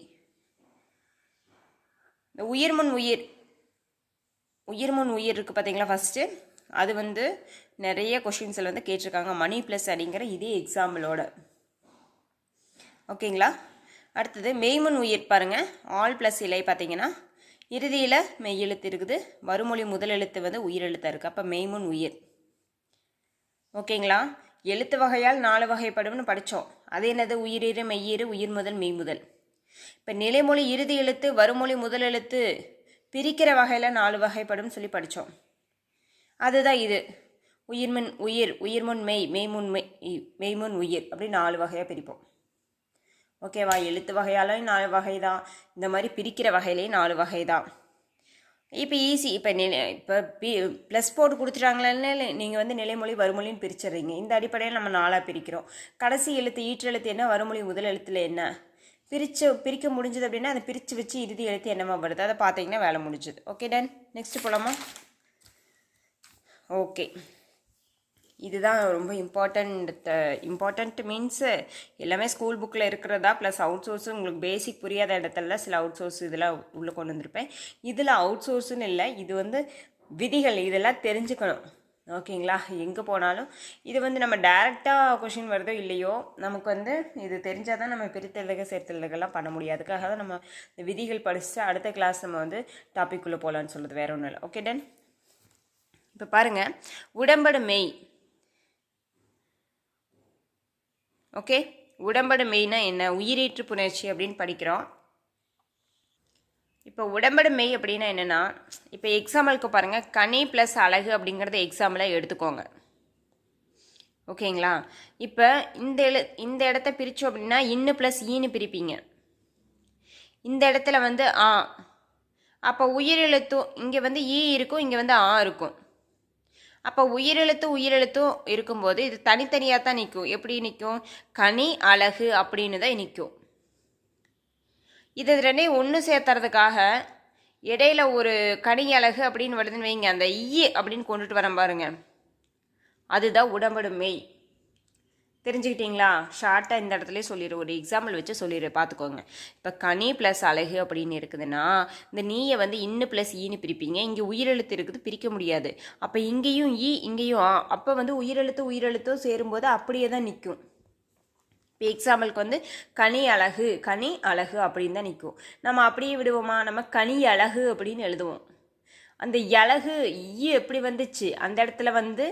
இந்த உயிர்முன் உயிர், உயிர்முன் உயிர் இருக்குது பார்த்தீங்களா? ஃபஸ்ட்டு அது வந்து நிறைய கொஷின்ஸில் வந்து கேட்டிருக்காங்க மணி ப்ளஸ் அப்படிங்கிற இதே எக்ஸாம்பிளோட. ஓகேங்களா? அடுத்தது மெய்முன் உயிர் பாருங்கள். ஆல் ப்ளஸ் இலை பார்த்தீங்கன்னா இறுதியில் மெய் எழுத்து இருக்குது, வருமொழி முதல் எழுத்து வந்து உயிர் எழுத்தாக இருக்குது. அப்போ மெய்முன் உயிர். ஓகேங்களா? எழுத்து வகையால் 4 வகைப்படும்னு படித்தோம். அது என்னது? உயிரீறு, மெய்யீறு, உயிர் முதல், மெய் முதல். இப்போ நிலைமொழி இறுதி எழுத்து, வருமொழி முதல் எழுத்து பிரிக்கிற வகையில் 4 வகைப்படும் சொல்லி படித்தோம். அதுதான் இது. உயிர்முன் உயிர், உயிர்முன் மெய், மெய்முன் மெய்முன் உயிர், அப்படி 4 வகையாக பிரிப்போம். ஓகேவா? எழுத்து வகையாலும் 4 வகை தான், இந்த மாதிரி பிரிக்கிற வகையிலையும் 4 வகை தான். இப்போ ஈஸி. இப்போ ப்ளஸ் போட்டு கொடுத்துட்டாங்களே, நீங்கள் வந்து நிலைமொழி வருமொழின்னு பிரிச்சிடுறீங்க. இந்த அடிப்படையில் நம்ம 4ஆக பிரிக்கிறோம். கடைசி எழுத்து ஈற்றெழுத்து என்ன, வருமொழி முதல் எழுத்தில் என்ன பிரிக்க முடிஞ்சது அப்படின்னா அதை பிரித்து வச்சு இறுதி எழுத்து என்னமா வருது அதை பார்த்தீங்கன்னா வேலை முடிஞ்சது. Okay done. நெக்ஸ்ட் போகலாமா? ஓகே, இதுதான் ரொம்ப இம்பார்ட்டண்ட் மீன்ஸ் எல்லாமே ஸ்கூல் புக்கில் இருக்கிறதா, ப்ளஸ் அவுட் சோர்ஸு உங்களுக்கு பேசிக் புரியாத இடத்துல சில அவுட் சோர்ஸ் இதெல்லாம் உள்ளே கொண்டு வந்திருப்பேன். இதில் அவுட் சோர்ஸுன்னு இல்லை, இது வந்து விதிகள், இதெல்லாம் தெரிஞ்சுக்கணும். ஓகேங்களா? எங்கே போனாலும் இது வந்து நம்ம டைரெக்டாக கொஷின் வருதோ இல்லையோ, நமக்கு வந்து இது தெரிஞ்சால் தான் நம்ம பிரித்தெழுதுக சேர்த்தெழுதுகெல்லாம் பண்ண முடியும். அதுக்காக தான் நம்ம விதிகள் படிச்சுட்டு அடுத்த கிளாஸ் நம்ம வந்து டாபிக் உள்ள போகலான்னு சொல்கிறது, வேற ஒன்றும் இல்லை. Okay done. இப்போ பாருங்கள், உடம்படு மெய். ஓகே, உடம்படு மெய்னா என்ன? உயிரீற்று புணர்ச்சி அப்படின்னு படிக்கிறோம். இப்போ உடம்படு மெய் அப்படின்னா என்னென்னா, இப்போ எக்ஸாம்பிளுக்கு பாருங்கள், கனி ப்ளஸ் அழகு அப்படிங்கிறத எக்ஸாம்பிளாக எடுத்துக்கோங்க. ஓகேங்களா? இப்போ இந்த இடத்த பிரித்தோம் அப்படின்னா இன்னு ப்ளஸ் ஈன்னு பிரிப்பீங்க. இந்த இடத்துல வந்து ஆ, அப்போ உயிரெழுத்தும் இங்கே வந்து ஈ இருக்கும், இங்கே வந்து ஆ இருக்கும். அப்போ உயிரெழுத்தும் இருக்கும்போது இது தனித்தனியாக தான் நிற்கும். எப்படி நிற்கும்? கனி அழகு அப்படின்னு தான் நிற்கும். இது ரெண்டையும் ஒன்று சேர்த்துறதுக்காக இடையில ஒரு கனி அழகு அப்படின்னு வருதுன்னு வைங்க, அந்த ஈ அப்படின்னு கொண்டுட்டு வரேன் பாருங்க, அதுதான் உடம்படு மெய். தெரிஞ்சுக்கிட்டீங்களா? ஷார்ட்டாக இந்த இடத்துல சொல்லிடுறேன், ஒரு எக்ஸாம்பிள் வச்சு சொல்லிடுறேன், பார்த்துக்கோங்க. இப்போ கனி ப்ளஸ் அழகு அப்படின்னு இருக்குதுன்னா இந்த நீயை வந்து இன்னு ப்ளஸ் ஈன்னு பிரிப்பீங்க. இங்கே உயிரெழுத்து இருக்குது, பிரிக்க முடியாது. அப்போ இங்கேயும் ஈ, இங்கேயும் ஆ, அப்போ வந்து உயிரெழுத்தும் சேரும்போது அப்படியே தான் நிற்கும். இப்போ எக்ஸாம்பிளுக்கு வந்து கனி அழகு அப்படின்னு தான் நிற்கும். நம்ம அப்படியே விடுவோமா? நம்ம கனி அழகு அப்படின்னு எழுதுவோம். அந்த அழகு ஈ எப்படி வந்துச்சு, அந்த இடத்துல வந்து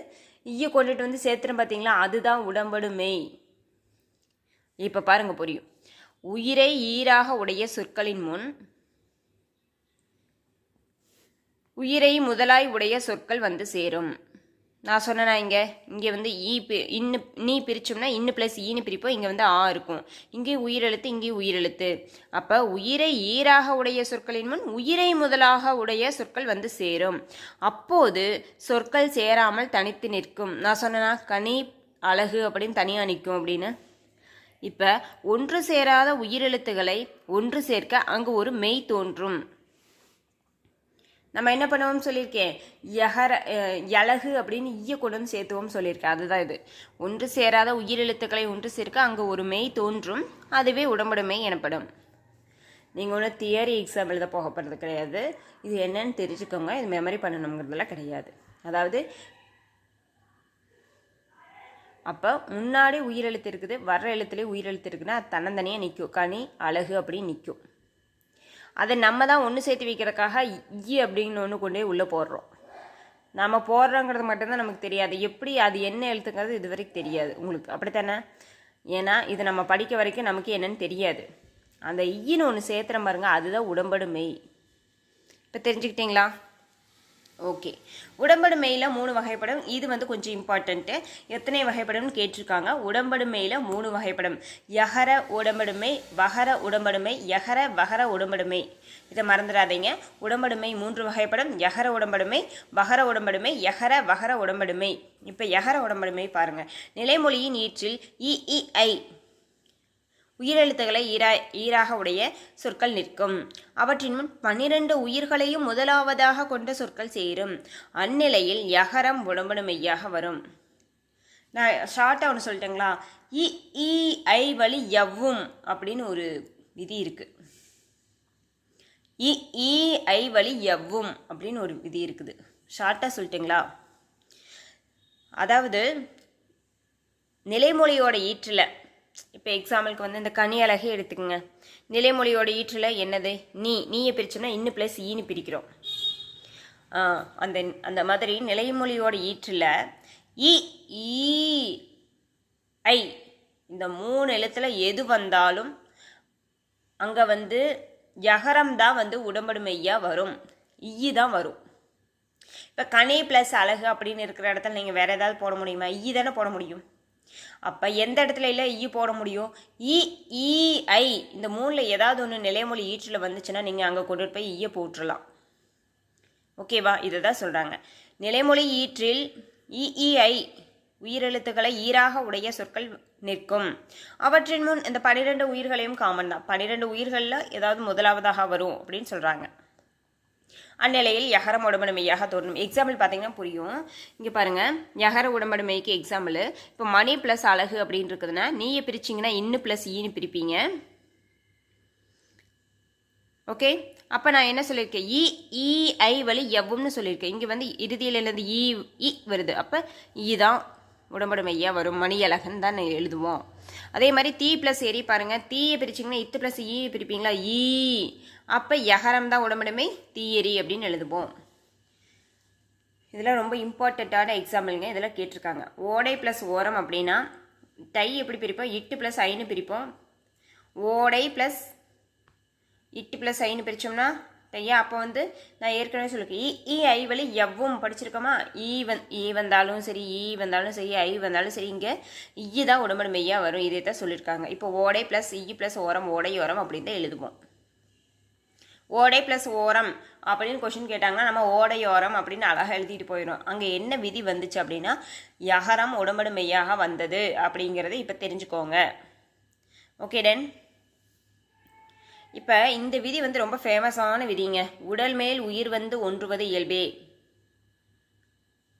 ஈய கொண்டுட்டு வந்து சேர்த்துறோம் பார்த்தீங்களா, அதுதான் உடம்படு மெய். இப்போ பாருங்க புரியும். உயிரை ஈராக உடைய சொற்களின் முன் உயிரை முதலாய் உடைய சொற்கள் வந்து சேரும். நான் சொன்னேன்னா இங்கே வந்து நீ பிரித்தோம்னா இன்னு ப்ளஸ் ஈன்னு பிரிப்போம். இங்கே வந்து ஆ இருக்கும், இங்கேயும் உயிரெழுத்து, இங்கேயும் உயிரெழுத்து. அப்போ உயிரை ஈராக உடைய சொற்களின் முன் உயிரை முதலாக உடைய சொற்கள் வந்து சேரும். அப்போது சொற்கள் சேராமல் தனித்து நிற்கும். நான் சொன்னேன்னா கனி அழகு அப்படின்னு தனியாக நிற்கும் அப்படின்னு. இப்போ ஒன்று சேராத உயிரெழுத்துக்களை ஒன்று சேர்க்க அங்கு ஒரு மெய் தோன்றும். நம்ம என்ன பண்ணுவோம் சொல்லியிருக்கேன், யலகு அப்படின்னு ஈய கொண்டு வந்து சேர்த்துவோம் சொல்லியிருக்கேன். அதுதான் இது. ஒன்று சேராத உயிரெழுத்துக்களை ஒன்று சேர்க்க அங்கே ஒரு மெய் தோன்றும், அதுவே உடம்படு மெய் எனப்படும். நீங்கள் ஒன்றும் தியரி எக்ஸாம் எழுத போகப்படுறது கிடையாது. இது என்னன்னு தெரிஞ்சுக்கோங்க, இது மெமரி பண்ணணுங்கிறதுலாம் கிடையாது. அதாவது அப்போ முன்னாடி உயிரெழுத்து இருக்குது, வர்ற எழுத்துலேயே உயிரெழுத்து இருக்குன்னா அது தன்னந்தனியாக நிற்கும். கனி அழகு அப்படின்னு நிற்கும். அதை நம்ம தான் ஒன்று சேர்த்து வைக்கிறதுக்காக ஈ அப்படின்னு ஒன்று கொண்டே உள்ளே போடுறோம். நம்ம போடுறோங்கிறது மட்டும்தான் நமக்கு தெரியாது, எப்படி அது என்ன எழுத்துங்கிறது இது வரைக்கும் தெரியாது உங்களுக்கு, அப்படித்தானே? ஏன்னா இது நம்ம படிக்க வரைக்கும் நமக்கு என்னன்னு தெரியாது. அந்த ஈன்னு ஒன்று சேர்த்துற பாருங்க, அதுதான் உடம்படு மெய். இப்போ தெரிஞ்சுக்கிட்டீங்களா? ஓகே, உடம்படு மெய்யில் 3 வகைப்படும். இது வந்து கொஞ்சம் இம்பார்ட்டண்ட்டு. எத்தனை வகைப்படும்னு கேட்டிருக்காங்க. உடம்படு மெய்யில் 3 வகைப்படும். யகர உடம்படுமை, வகர உடம்படுமை, யகர வகர உடம்படுமை. இதை மறந்துடாதீங்க. உடம்படுமை 3 வகைப்படும். யகர உடம்படுமை, வகர உடம்படுமை, யகர வகர உடம்படுமை. இப்போ யகர உடம்படுமை பாருங்கள். நிலைமொழியின் ஈற்றில் இ இ ஐ உயிரெழுத்துக்களை ஈராக உடைய சொற்கள் நிற்கும். அவற்றின் முன் 12 உயிர்களையும் முதலாவதாக கொண்ட சொற்கள் சேரும். அந்நிலையில் யகரம் உடம்படு மெய்யாக வரும். நான் ஷார்ட்டாக ஒன்று சொல்லிட்டேங்களா, இ இ ஐ வழி எவ்வும் அப்படின்னு ஒரு விதி இருக்குது. இ இ ஐ வழி எவ்வும் அப்படின்னு ஒரு விதி இருக்குது. ஷார்ட்டாக சொல்லிட்டீங்களா? அதாவது நிலைமொழியோட ஈற்றில், இப்போ எக்ஸாம்பிளுக்கு வந்து இந்த கனி அழகே எடுத்துக்கோங்க. நிலைமொழியோட ஈற்றில் என்னது? நீயை பிரித்தோம்னா இன்னு ப்ளஸ் ஈன்னு பிரிக்கிறோம். அந்த மாதிரி நிலைமொழியோட ஈற்றில் இ ஈ ஐ இந்த 3 எழுத்தில் எது வந்தாலும் அங்கே வந்து யகரம் தான் வந்து உடம்படு மெய்யாக வரும், ஈ தான் வரும். இப்போ கனி ப்ளஸ் அழகு அப்படின்னு இருக்கிற இடத்துல நீங்கள் வேறு ஏதாவது போட முடியுமா? ஈ தானே போட முடியும். அப்போ எந்த இடத்துல இல்லை ஈ போட முடியும்? ஈ ஐ இந்த 3ல் ஏதாவது ஒன்று நிலைமொழி ஈற்றில் வந்துச்சுன்னா நீங்கள் அங்கே கொண்டு போய் ஈயை போட்டுடலாம். ஓகேவா? இதை தான் சொல்கிறாங்க. நிலைமொழி ஈற்றில் இ ஐ உயிரெழுத்துக்களை ஈராக உடைய சொற்கள் நிற்கும். அவற்றின் முன் இந்த 12 உயிர்களையும் காமன் தான். 12 உயிர்களில் ஏதாவது முதலாவதாக வரும் அப்படின்னு சொல்கிறாங்க. அந்நிலையில் யகரம் உடம்படு மெய்யாக தோன்றும். எக்ஸாம்பிள் பார்த்தீங்கன்னா புரியும். இங்கே பாருங்கள், யகர உடம்படு மெய்க்கு எக்ஸாம்பிள். இப்போ மணி ப்ளஸ் அழகு அப்படின்னு இருக்குதுன்னா நீயை பிரிச்சிங்கன்னா இன்னு ப்ளஸ் ஈன்னு பிரிப்பீங்க. ஓகே, அப்போ நான் என்ன சொல்லியிருக்கேன்? இ ஐ வழி எவ்வும்னு சொல்லியிருக்கேன். இங்கே வந்து இறுதியிலேருந்து இ வருது. அப்போ ஈ தான் உடம்படு மெய்யாக வரும், மணி அழகுன்னு தான் எழுதுவோம். அதே மாதிரி தீ ப்ளஸ் எரி பாருங்கள், தீயை பிரிச்சிங்கன்னா இத்து ப்ளஸ் ஈ பிரிப்பீங்களா? ஈ. அப்போ யகரம் தான் உடம்படுமை, தீயெரி அப்படின்னு எழுதுவோம். இதெல்லாம் ரொம்ப இம்பார்ட்டண்ட்டான எக்ஸாம்பிளுங்க. இதெல்லாம் கேட்டிருக்காங்க. ஓடை ப்ளஸ் ஓரம் அப்படின்னா டை எப்படி பிரிப்போம்? இட்டு ப்ளஸ் ஐன்னு பிரிப்போம். ஓடை ப்ளஸ் இட்டு ப்ளஸ் ஐன்னு பிரித்தோம்னா டையா. அப்போ வந்து நான் ஏற்கனவே சொல்லியிருக்கேன், இ ஐ வழி எவ்வும் படிச்சிருக்கோமா? ஈ வந்தாலும் சரி, வந்தாலும் சரி, ஐ வந்தாலும் சரி, இங்கே ஈ தான் உடம்படு மெய்யாக வரும். இதே தான் சொல்லியிருக்காங்க. இப்போ ஓடை ப்ளஸ் இ ப்ளஸ் ஓரம், ஓடை ஓரம் அப்படின்னு தான் எழுதுவோம். ஓடை ப்ளஸ் ஓரம் அப்படின்னு கொஷின் கேட்டாங்கன்னா நம்ம ஓடையோரம் அப்படின்னு அழகாக எழுதிட்டு போயிடும். அங்கே என்ன விதி வந்துச்சு அப்படின்னா யகரம் உடம்படு மெய்யாக வந்தது அப்படிங்கிறத இப்போ தெரிஞ்சுக்கோங்க. Okay ten. இப்போ இந்த விதி வந்து ரொம்ப ஃபேமஸான விதிங்க. உடல் மேல் உயிர் வந்து ஒன்றுவது இயல்பே.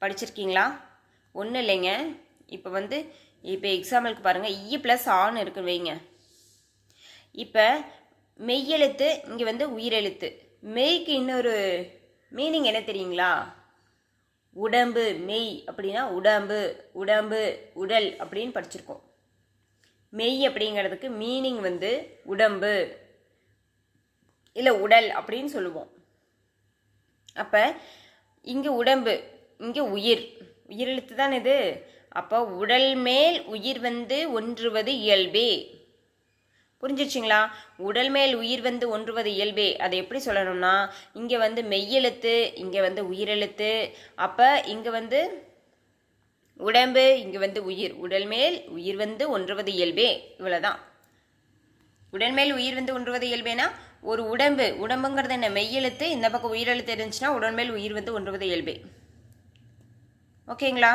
படிச்சிருக்கீங்களா? ஒன்றும் இல்லைங்க. இப்போ எக்ஸாம்பிளுக்கு பாருங்கள், இ ப்ளஸ் ஆன்னு இருக்குன்னு வைங்க. இப்போ மெய்யெழுத்து இங்கே வந்து உயிரெழுத்து. மெய்க்கு இன்னொரு மீனிங் என்ன தெரியுங்களா? உடம்பு. மெய் அப்படின்னா உடம்பு, உடம்பு உடல் அப்படின்னு படிச்சிருக்கோம். மெய் அப்படிங்கிறதுக்கு மீனிங் வந்து உடம்பு இல்லை உடல் அப்படின்னு சொல்லுவோம். அப்போ இங்கே உடம்பு, இங்கே உயிரெழுத்து தான் இது. அப்போ உடல் மேல் உயிர் வந்து ஒன்றுவது இயல்பே. புரிஞ்சிருச்சிங்களா? உடல் மேல் உயிர் வந்து ஒன்றுவது இயல்பே. அதை எப்படி சொல்லணும்னா இங்கே வந்து மெய்யெழுத்து, இங்கே வந்து உயிரெழுத்து. அப்போ இங்கே வந்து உடம்பு, இங்கே வந்து உயிர். உடல் மேல் உயிர் வந்து ஒன்றுவது இயல்பே. இவ்வளோதான். உடல் மேல் உயிர் வந்து ஒன்றுவது இயல்பேனா ஒரு உடம்புங்கிறது என்ன? மெய்யெழுத்து. இந்த பக்கம் உயிரெழுத்து இருந்துச்சுன்னா உடல் மேல் உயிர் வந்து ஒன்றுவது இயல்பே. ஓகேங்களா?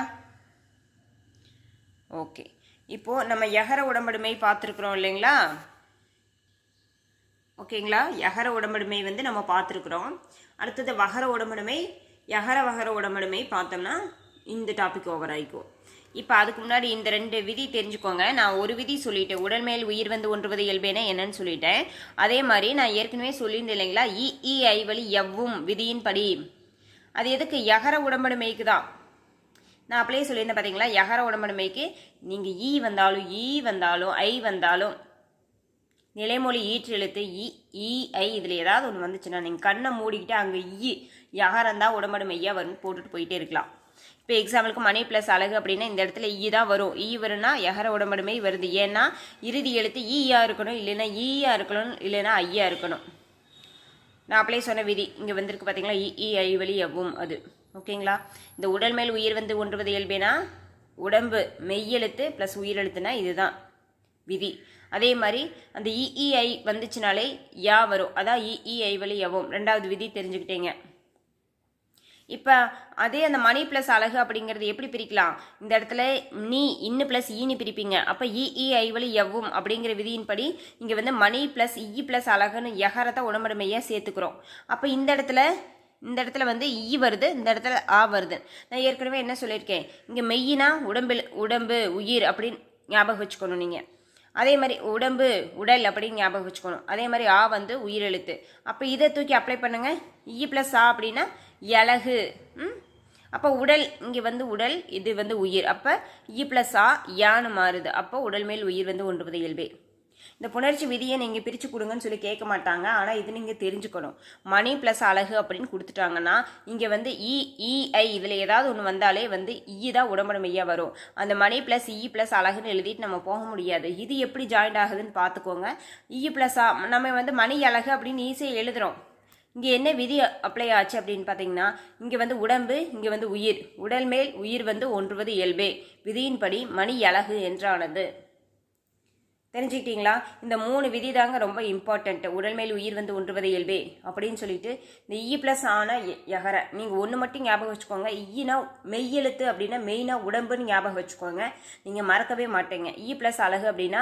ஓகே. இப்போது நம்ம யகர உடம்படுமை பார்த்துருக்குறோம் இல்லைங்களா? ஓகேங்களா? யகர உடம்படுமை வந்து நம்ம பார்த்துருக்குறோம். அடுத்தது வகர உடம்படுமை, யகர வகர உடம்படுமை பார்த்தோம்னா இந்த டாபிக் ஓவர் ஆகிக்கும். இப்போ அதுக்கு முன்னாடி இந்த 2 விதி தெரிஞ்சுக்கோங்க. நான் ஒரு விதி சொல்லிட்டேன், உடல் மேல் உயிர் வந்து ஒன்றுவது இயல்பேனா என்னன்னு சொல்லிட்டேன். அதே மாதிரி நான் ஏற்கனவே சொல்லியிருந்தேன் இல்லைங்களா, இ ஐ வழி எவ்வும் விதியின் படி. அது எதுக்கு? யகர உடம்படுமைக்கு தான். நான் அப்படியே சொல்லியிருந்தேன் பார்த்தீங்களா, யகர உடம்படுமைக்கு நீங்கள் ஈ வந்தாலும் ஐ வந்தாலும் நிலைமொழி ஈற்று எழுத்து இ ஐ இதில் ஏதாவது ஒன்று வந்துச்சுன்னா நீங்கள் கண்ணை மூடிக்கிட்டு அங்கே யகரம் தான் உடம்படு மெய்யாக வரும்னு போட்டுட்டு போயிட்டே இருக்கலாம். இப்போ எக்ஸாம்பிளுக்கு மணி ப்ளஸ் அழகு அப்படின்னா இந்த இடத்துல ஈ தான் வரும். ஈ வரும்னா யகர உடம்படுமை வருது. ஏன்னா இறுதி எழுத்து ஈயா இருக்கணும், இல்லைன்னா ஈயா இருக்கணும், இல்லைன்னா ஐயா இருக்கணும். நான் அப்படியே சொன்ன விதி இங்கே வந்திருக்கு பார்த்தீங்களா, இ ஐ வழி எவ்வும் அது. ஓகேங்களா? இந்த உடல் மேல் உயிர் வந்து ஒன்றுவது இயல்பேனா உடம்பு மெய்யெழுத்து ப்ளஸ் உயிரெழுத்துனா இதுதான் விதி. அதே மாதிரி அந்த இ ஐ வந்துச்சுனாலே யா வரும். அதான் இ ஐ வழி எவ்வும். 2வது விதி தெரிஞ்சுக்கிட்டீங்க. இப்போ அதே அந்த மணி ப்ளஸ் அழகு அப்படிங்கிறது எப்படி பிரிக்கலாம்? இந்த இடத்துல இன்னு ப்ளஸ் ஈன்னு பிரிப்பீங்க. அப்போ இ ஐ வழி எவ்வும் அப்படிங்கிற விதியின்படி இங்கே வந்து மணி ப்ளஸ் இ ப்ளஸ் அழகுன்னு யகரத்தை உடம்படுமையாக சேர்த்துக்கிறோம். அப்போ இந்த இடத்துல வந்து ஈ வருது, இந்த இடத்துல ஆ வருது. நான் ஏற்கனவே என்ன சொல்லியிருக்கேன், இங்கே மெய்யினா உடம்பு உயிர் அப்படின்னு ஞாபகம் வச்சுக்கணும் நீங்கள். அதே மாதிரி உடம்பு உடல் அப்படின்னு ஞாபகம் வச்சுக்கணும். அதே மாதிரி ஆ வந்து உயிரெழுத்து. அப்போ இதை தூக்கி அப்ளை பண்ணுங்கள். இ ப்ளஸ் ஆ அப்படின்னா எலகு. அப்போ உடல் இங்கே வந்து உடல், இது வந்து உயிர். அப்போ இ ப்ளஸ் ஆ யான்னு மாறுது. அப்போ உடல் மேல் உயிர் வந்து ஒன்றுவது இயல்பே. இந்த புணர்ச்சி விதியை நீங்கள் பிரித்து கொடுங்கன்னு சொல்லி கேட்க மாட்டாங்க. ஆனால் இது நீங்கள் தெரிஞ்சுக்கணும். மணி ப்ளஸ் அலகு அப்படின்னு கொடுத்துட்டாங்கன்னா இங்கே வந்து இஐ இதில் ஏதாவது ஒன்று வந்தாலே வந்து தான் உடம்பட மெய்யா வரும். அந்த மணி ப்ளஸ் ப்ளஸ் அலகுன்னு எழுதிட்டு நம்ம போக முடியாது. இது எப்படி ஜாயிண்ட் ஆகுதுன்னு பார்த்துக்கோங்க. ப்ளஸ் நம்ம வந்து மணி அலகு அப்படின்னு ஈஸியாக எழுதுகிறோம். இங்கே என்ன விதி அப்ளை ஆச்சு அப்படின்னு பார்த்தீங்கன்னா இங்கே வந்து உடம்பு, இங்கே வந்து உயிர். உடல் மேல் உயிர் வந்து ஒன்றுவது இயல்பே. விதியின்படி மணி அலகு என்றானது. தெரிஞ்சுக்கிட்டீங்களா? இந்த 3 விதி தாங்க ரொம்ப இம்பார்ட்டன்ட். உடல் மேல் உயிர் வந்து ஒன்றுவது இயல்பே அப்படின்னு சொல்லிட்டு இந்த ப்ளஸ் ஆன யகர நீங்கள் ஒன்று மட்டும் ஞாபகம் வச்சுக்கோங்க. ஈனா மெய்யெழுத்து அப்படின்னா மெயினாக உடம்புன்னு ஞாபகம் வச்சுக்கோங்க. நீங்கள் மறக்கவே மாட்டேங்க. ப்ளஸ் அலகு அப்படின்னா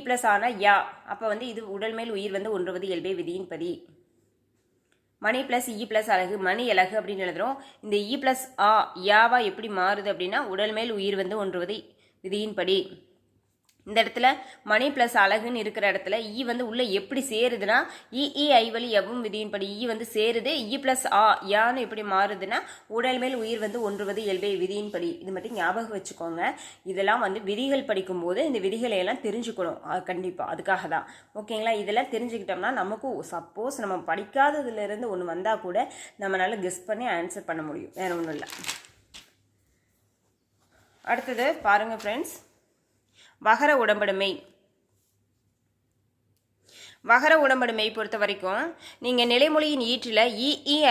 ப்ளஸ் ஆன யா. அப்போ வந்து இது உடல் மேல் உயிர் வந்து ஒன்றுவது இயல்பே விதியின்படி. மணி ப்ளஸ் ப்ளஸ் அலகு மணி அலகு அப்படின்னு எழுதுகிறோம். இந்த ப்ளஸ் யாவா எப்படி மாறுது அப்படின்னா உடல் மேல் உயிர் வந்து ஒன்றுவது விதியின்படி. இந்த இடத்துல மணி ப்ளஸ் அலகுன்னு இருக்கிற இடத்துல வந்து உள்ள எப்படி சேருதுன்னா ஐ வழி எவ்வும் விதியின்படி வந்து சேருது. ப்ளஸ் யான்னு எப்படி மாறுதுன்னா உடல் மேல் உயிர் வந்து ஒன்றுவது இயல்பே விதியின்படி. இது மட்டும் ஞாபகம் வச்சுக்கோங்க. இதெல்லாம் வந்து விதிகள் படிக்கும்போது இந்த விதிகளை எல்லாம் தெரிஞ்சுக்கணும் கண்டிப்பாக. அதுக்காக தான். ஓகேங்களா? இதெல்லாம் தெரிஞ்சுக்கிட்டோம்னா நமக்கு சப்போஸ் நம்ம படிக்காததுலேருந்து ஒன்று வந்தால் கூட நம்மளால கெஸ் பண்ணி ஆன்சர் பண்ண முடியும். வேற ஒன்றும் இல்லை. அடுத்தது பாருங்க ஃப்ரெண்ட்ஸ், வகர உடம்படுமை. வகர உடம்படுமை பொறுத்த வரைக்கும் நீங்கள் நிலைமொழியின் ஈற்றில்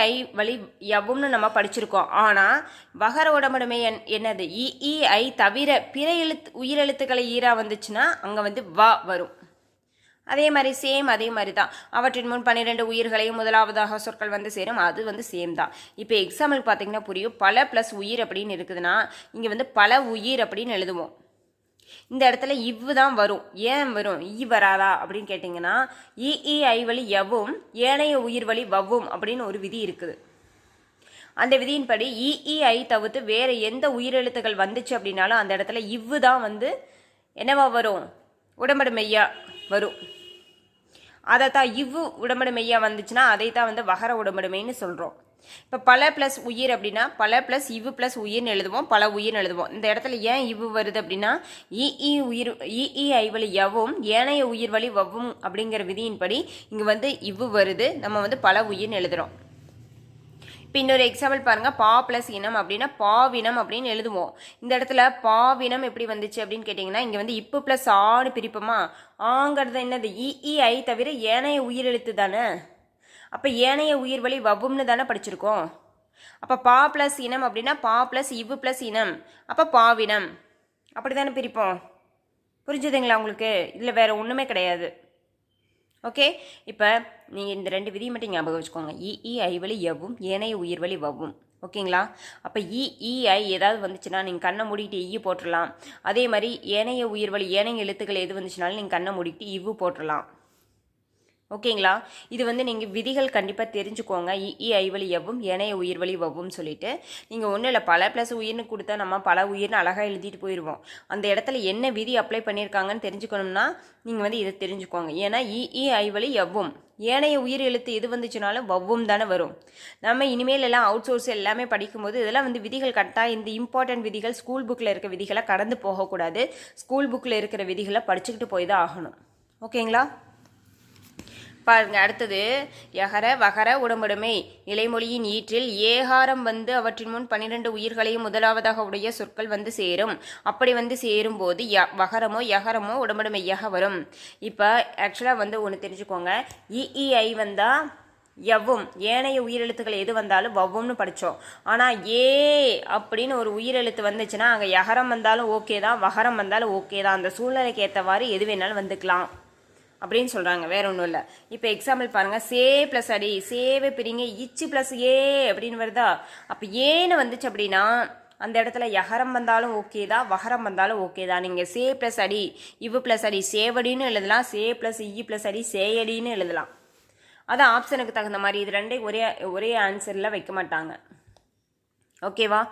ஐ வழி எவ்வும்னு நம்ம படிச்சிருக்கோம். ஆனால் வகர உடம்படுமை என்னது? ஐ தவிர பிற உயிரெழுத்துக்களை ஈரா வந்துச்சுன்னா அங்கே வந்து வா வரும். அதே மாதிரி அதே மாதிரி தான். அவற்றின் முன் 12 உயிர்களையும் முதலாவதாக சொற்கள் வந்து சேரும். அது வந்து சேம் தான். இப்போ எக்ஸாம்பிள் பார்த்தீங்கன்னா புரியும். பல ப்ளஸ் உயிர் அப்படின்னு இருக்குதுன்னா இங்கே வந்து பல உயிர் அப்படின்னு எழுதுவோம். இந்த இடத்துல இவ்வு தான் வரும். ஏன் வரும்? வராதா அப்படின்னு கேட்டிங்கன்னா ஐ வழி எவ்வும் ஏனைய உயிர் வழி வவ்வும் அப்படின்னு ஒரு விதி இருக்குது. அந்த விதியின்படி ஐ தவிர்த்து வேறு எந்த உயிரெழுத்துக்கள் வந்துச்சு அப்படின்னாலும் அந்த இடத்துல இவ்வு தான் வந்து என்னவா வரும்? உடம்படு மெய்யா வரும். அதைத்தான் இவ்வு உடம்படு மெய்யா வந்துச்சுன்னா அதைத்தான் வந்து வகர உடம்படுமைன்னு சொல்கிறோம். இப்போ பல ப்ளஸ் உயிர் அப்படின்னா பல ப்ளஸ் இவ்வு ப்ளஸ் உயிர்னு எழுதுவோம். பல உயிர்னு எழுதுவோம். இந்த இடத்துல ஏன் இவ்வு வருது அப்படின்னா ஐ வழி எவ்வும் ஏனைய உயிர் வழி வவ்வும் அப்படிங்கிற விதியின்படி இங்கே வந்து இவ்வு வருது. நம்ம வந்து பல உயிர்னு எழுதுகிறோம். இப்போ இன்னொரு எக்ஸாம்பிள் பாருங்கள். பா ப்ளஸ் இனம் அப்படின்னா பாவினம் அப்படின்னு எழுதுவோம். இந்த இடத்துல பாவினம் எப்படி வந்துச்சு அப்படின்னு கேட்டிங்கன்னா இங்கே வந்து இப்பு ப்ளஸ் ஆன்னு பிரிப்போமா? ஆங்கிறது என்னது? ஐ தவிர ஏனைய உயிரெழுத்து தானே. அப்போ ஏனைய உயிர் வழி வவ்வும்னு தானே படிச்சிருக்கோம். அப்போ பா ப்ளஸ் இனம் அப்படின்னா பா ப்ளஸ் இவ்வு ப்ளஸ் இனம். அப்போ பாவினம் அப்படி தானே பிரிப்போம். புரிஞ்சுதுங்களா உங்களுக்கு? இதில் வேறு ஒன்றுமே கிடையாது. ஓகே, இப்போ நீங்கள் இந்த 2 விதியை மட்டும் ஞாபகம் வச்சுக்கோங்க. ஐ வழி எவ்வும் ஏனைய உயிர் வழி வவ்வும். ஓகேங்களா? அப்போ ஐ ஏதாவது வந்துச்சுன்னா நீங்கள் கண்ணை மூடிட்டு போட்டுடலாம். அதே மாதிரி ஏனைய உயிர் வழி ஏனைய எழுத்துக்கள் எது வந்துச்சுனாலும் நீங்கள் கண்ணை மூடிட்டு இவ்வு போட்டுடலாம். ஓகேங்களா? இது வந்து நீங்கள் விதிகள் கண்டிப்பாக தெரிஞ்சுக்கோங்க. ஐ வழி எவ்வும் ஏனைய உயிர் வழி வவ்வும் சொல்லிட்டு நீங்கள் ஒன்றும் இல்லை பல ப்ளஸ் உயிர்னு கொடுத்தா நம்ம பல உயிர்னு அழகாக எழுதிட்டு போயிடுவோம். அந்த இடத்துல என்ன விதி அப்ளை பண்ணியிருக்காங்கன்னு தெரிஞ்சுக்கணும்னா நீங்கள் வந்து இதை தெரிஞ்சுக்கோங்க. ஏன்னா ஐ வழி எவ்வும் ஏனைய உயிர் எழுத்து எது வந்துச்சுனாலும் வவ்வும் தானே வரும். நம்ம இனிமேல் எல்லாம் அவுட் சோர்ஸ் எல்லாமே படிக்கும்போது இதெல்லாம் வந்து விதிகள் கரெக்டாக இந்த இம்பார்ட்டன்ட் விதிகள் ஸ்கூல் புக்கில் இருக்க விதிகளை கடந்து போகக்கூடாது. ஸ்கூல் புக்கில் இருக்கிற விதிகளை படிச்சுக்கிட்டு போய் தான் ஆகணும். ஓகேங்களா? பாருங்க, அடுத்தது யகர வகர உடம்படுமை. நிலைமொழியின் ஈற்றில் ஏகாரம் வந்து அவற்றின் முன் 12 உயிர்களையும் முதலாவதாக உடைய சொற்கள் வந்து சேரும். அப்படி வந்து சேரும்போது வகரமோ யகரமோ உடம்படுமையாக வரும். இப்போ ஆக்சுவலாக வந்து ஒன்று தெரிஞ்சுக்கோங்க. ஐ வந்தால் எவ்வும் ஏனைய உயிரெழுத்துக்கள் எது வந்தாலும் வவ்வும்னு படித்தோம். ஆனால் அப்படின்னு ஒரு உயிரெழுத்து வந்துச்சுன்னா அங்கே யகரம் வந்தாலும் ஓகே தான், வகரம் வந்தாலும் ஓகே தான். அந்த சூழ்நிலைக்கு ஏற்றவாறு எது வேணாலும் வந்துக்கலாம் அப்படின்னு சொல்கிறாங்க. வேற ஒன்றும் இல்லை. இப்போ எக்ஸாம்பிள் பாருங்கள். சே ப்ளஸ் அடி சேவை பிரிங்க இச்சு ப்ளஸ் அப்படின்னு வருதா? அப்போ ஏன்னு வந்துச்சு அப்படின்னா அந்த இடத்துல யகரம் வந்தாலும் ஓகே தான், வகரம் வந்தாலும் ஓகே தான். நீங்கள் சே ப்ளஸ் அடி இவ்வு ப்ளஸ் அடி சேவடின்னு எழுதலாம். சே ப்ளஸ் ப்ளஸ் அடி சேயடின்னு எழுதலாம். அதான் ஆப்ஷனுக்கு தகுந்த மாதிரி. இது ரெண்டையும் ஒரே ஆன்சரில் வைக்க மாட்டாங்க. ஓகேவா?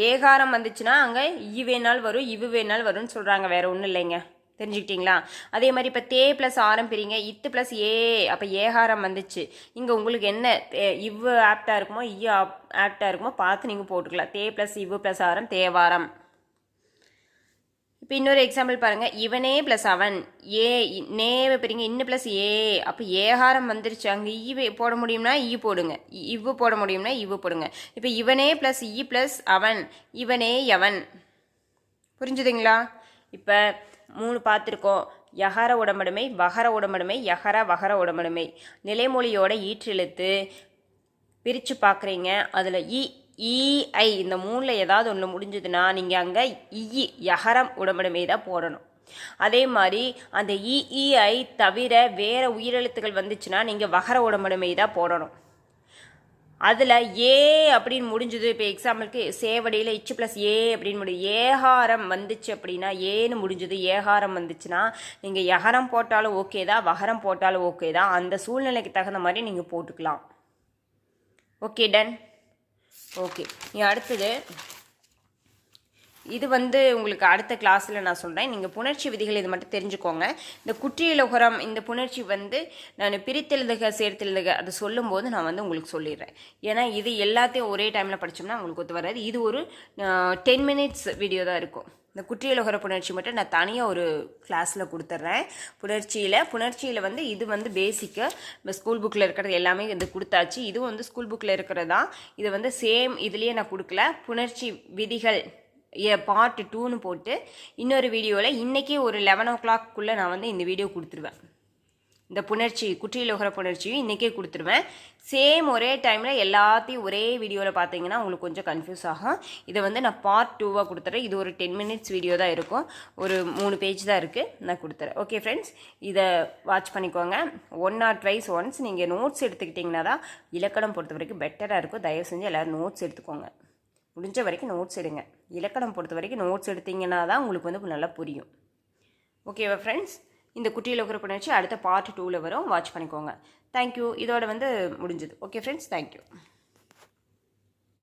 ஏகாரம் வந்துச்சுன்னா அங்கே வேணாலும் வரும், இவ்வு வேணாலும் வரும்னு சொல்கிறாங்க. வேற ஒன்றும் இல்லைங்க. தெரிஞ்சுக்கிட்டீங்களா? அதே மாதிரி இப்போ தே ப்ளஸ் ஆரம் பிரிங்க இத்து ப்ளஸ் அப்போ ஏகாரம் வந்துச்சு. இங்கே உங்களுக்கு என்ன இவ்வு ஆப்டாக இருக்குமோ ஆப்டாக இருக்குமோ பார்த்து நீங்கள் போட்டுக்கலாம். தே ப்ளஸ் இவ்வு ப்ளஸ் ஆரம் தேவாரம். இப்போ இன்னொரு எக்ஸாம்பிள் பாருங்கள், இவனே ப்ளஸ் அவன், ஏ நேவை பிரிங்க, இன்னும் ப்ளஸ் ஏ, அப்போ ஏகாரம் வந்துருச்சு. அங்கே ஈ போட முடியும்னா ஈ போடுங்க, இவ்வு போட முடியும்னா இவ்வு போடுங்க. இப்போ இவனே ப்ளஸ் ஈ ப்ளஸ் அவன், இவனே எவன். புரிஞ்சுதுங்களா? இப்போ 3 பார்த்துருக்கோம். யகர உடம்படுமை, வகர உடம்படுமை, யகர வகர உடம்படுமை. நிலைமொழியோட ஈற்றெழுத்து பிரித்து பார்க்குறீங்க. அதில் ஐ இந்த 3ல் ஏதாவது ஒன்று முடிஞ்சதுன்னா நீங்கள் அங்கே யகரம் உடம்படுமை தான் போடணும். அதே மாதிரி அந்த ஐ தவிர வேறு உயிரெழுத்துக்கள் வந்துச்சுன்னா நீங்கள் வகர உடம்படுமை தான் போடணும். அதில் ஏ அப்படின்னு முடிஞ்சுது. இப்போ எக்ஸாம்பிளுக்கு சேவடியில் இச்சு ப்ளஸ் ஏ அப்படின்னு முடியும். ஏகாரம் வந்துச்சு அப்படின்னா, ஏன்னு முடிஞ்சுது, ஏகாரம் வந்துச்சுன்னா நீங்கள் யகரம் போட்டாலும் ஓகே தான், வகரம் போட்டாலும் ஓகே தான். அந்த சூழ்நிலைக்கு தகுந்த மாதிரி நீங்கள் போட்டுக்கலாம். Okay, done. ஓகே, அடுத்தது இது உங்களுக்கு அடுத்த கிளாஸில் நான் சொல்கிறேன். நீங்கள் புணர்ச்சி விதிகள் இது மட்டும் தெரிஞ்சுக்கோங்க. இந்த குற்றியலுகரம் இந்த புணர்ச்சி நான் பிரித்தெழுதுக சேர்த்தெழுதுக அது சொல்லும்போது நான் உங்களுக்கு சொல்லிடுறேன். ஏன்னா இது எல்லாத்தையும் ஒரே டைமில் படித்தோம்னா உங்களுக்கு ஒத்து வராது. இது ஒரு 10 minutes வீடியோ தான் இருக்கும். இந்த குற்றியலுகர புணர்ச்சி மட்டும் நான் தனியாக ஒரு கிளாஸில் கொடுத்துட்றேன். புணர்ச்சியில் இது பேசிக்கு ஸ்கூல் புக்கில் இருக்கிறது எல்லாமே இது கொடுத்தாச்சு. இதுவும் ஸ்கூல் புக்கில் இருக்கிறதா. இது சேம் இதுலேயே நான் கொடுக்கல. புணர்ச்சி விதிகள் பார்ட் 2ன்னு போட்டு இன்னொரு வீடியோவில் இன்றைக்கி ஒரு 11 o'clock நான் இந்த வீடியோ கொடுத்துருவேன். இந்த புணர்ச்சி குற்றியலுகர புணர்ச்சியும் இன்றைக்கே கொடுத்துருவேன். சேம் ஒரே டைமில் எல்லாத்தையும் ஒரே வீடியோவில் பார்த்தீங்கன்னா உங்களுக்கு கொஞ்சம் கன்ஃபியூஸ் ஆகும். இதை நான் பார்ட் 2வாக கொடுத்துறேன். இது ஒரு 10 minutes வீடியோ தான் இருக்கும். ஒரு 3 பேஜ் தான் இருக்குது. நான் கொடுத்துறேன். ஓகே ஃப்ரெண்ட்ஸ், இதை வாட்ச் பண்ணிக்கோங்க. 1 or twice ஒன்ஸ் நீங்கள் நோட்ஸ் எடுத்துக்கிட்டிங்கன்னா தான் இலக்கணம் பொறுத்த வரைக்கும் பெட்டராக இருக்கும். தயவு செஞ்சு எல்லோரும் நோட்ஸ் எடுத்துக்கோங்க. முடிஞ்ச வரைக்கும் நோட்ஸ் எடுங்க. இலக்கணம் பொறுத்த வரைக்கும் நோட்ஸ் எடுத்திங்கன்னா தான் உங்களுக்கு நல்லா புரியும். ஓகேவா ஃப்ரெண்ட்ஸ்? இந்த குற்றியலுகர புணர்ச்சி அடுத்த பார்ட் 2ல் வரும். வாட்ச் பண்ணிக்கோங்க. தேங்க்யூ. இதோட முடிஞ்சுது. Okay friends, thank you.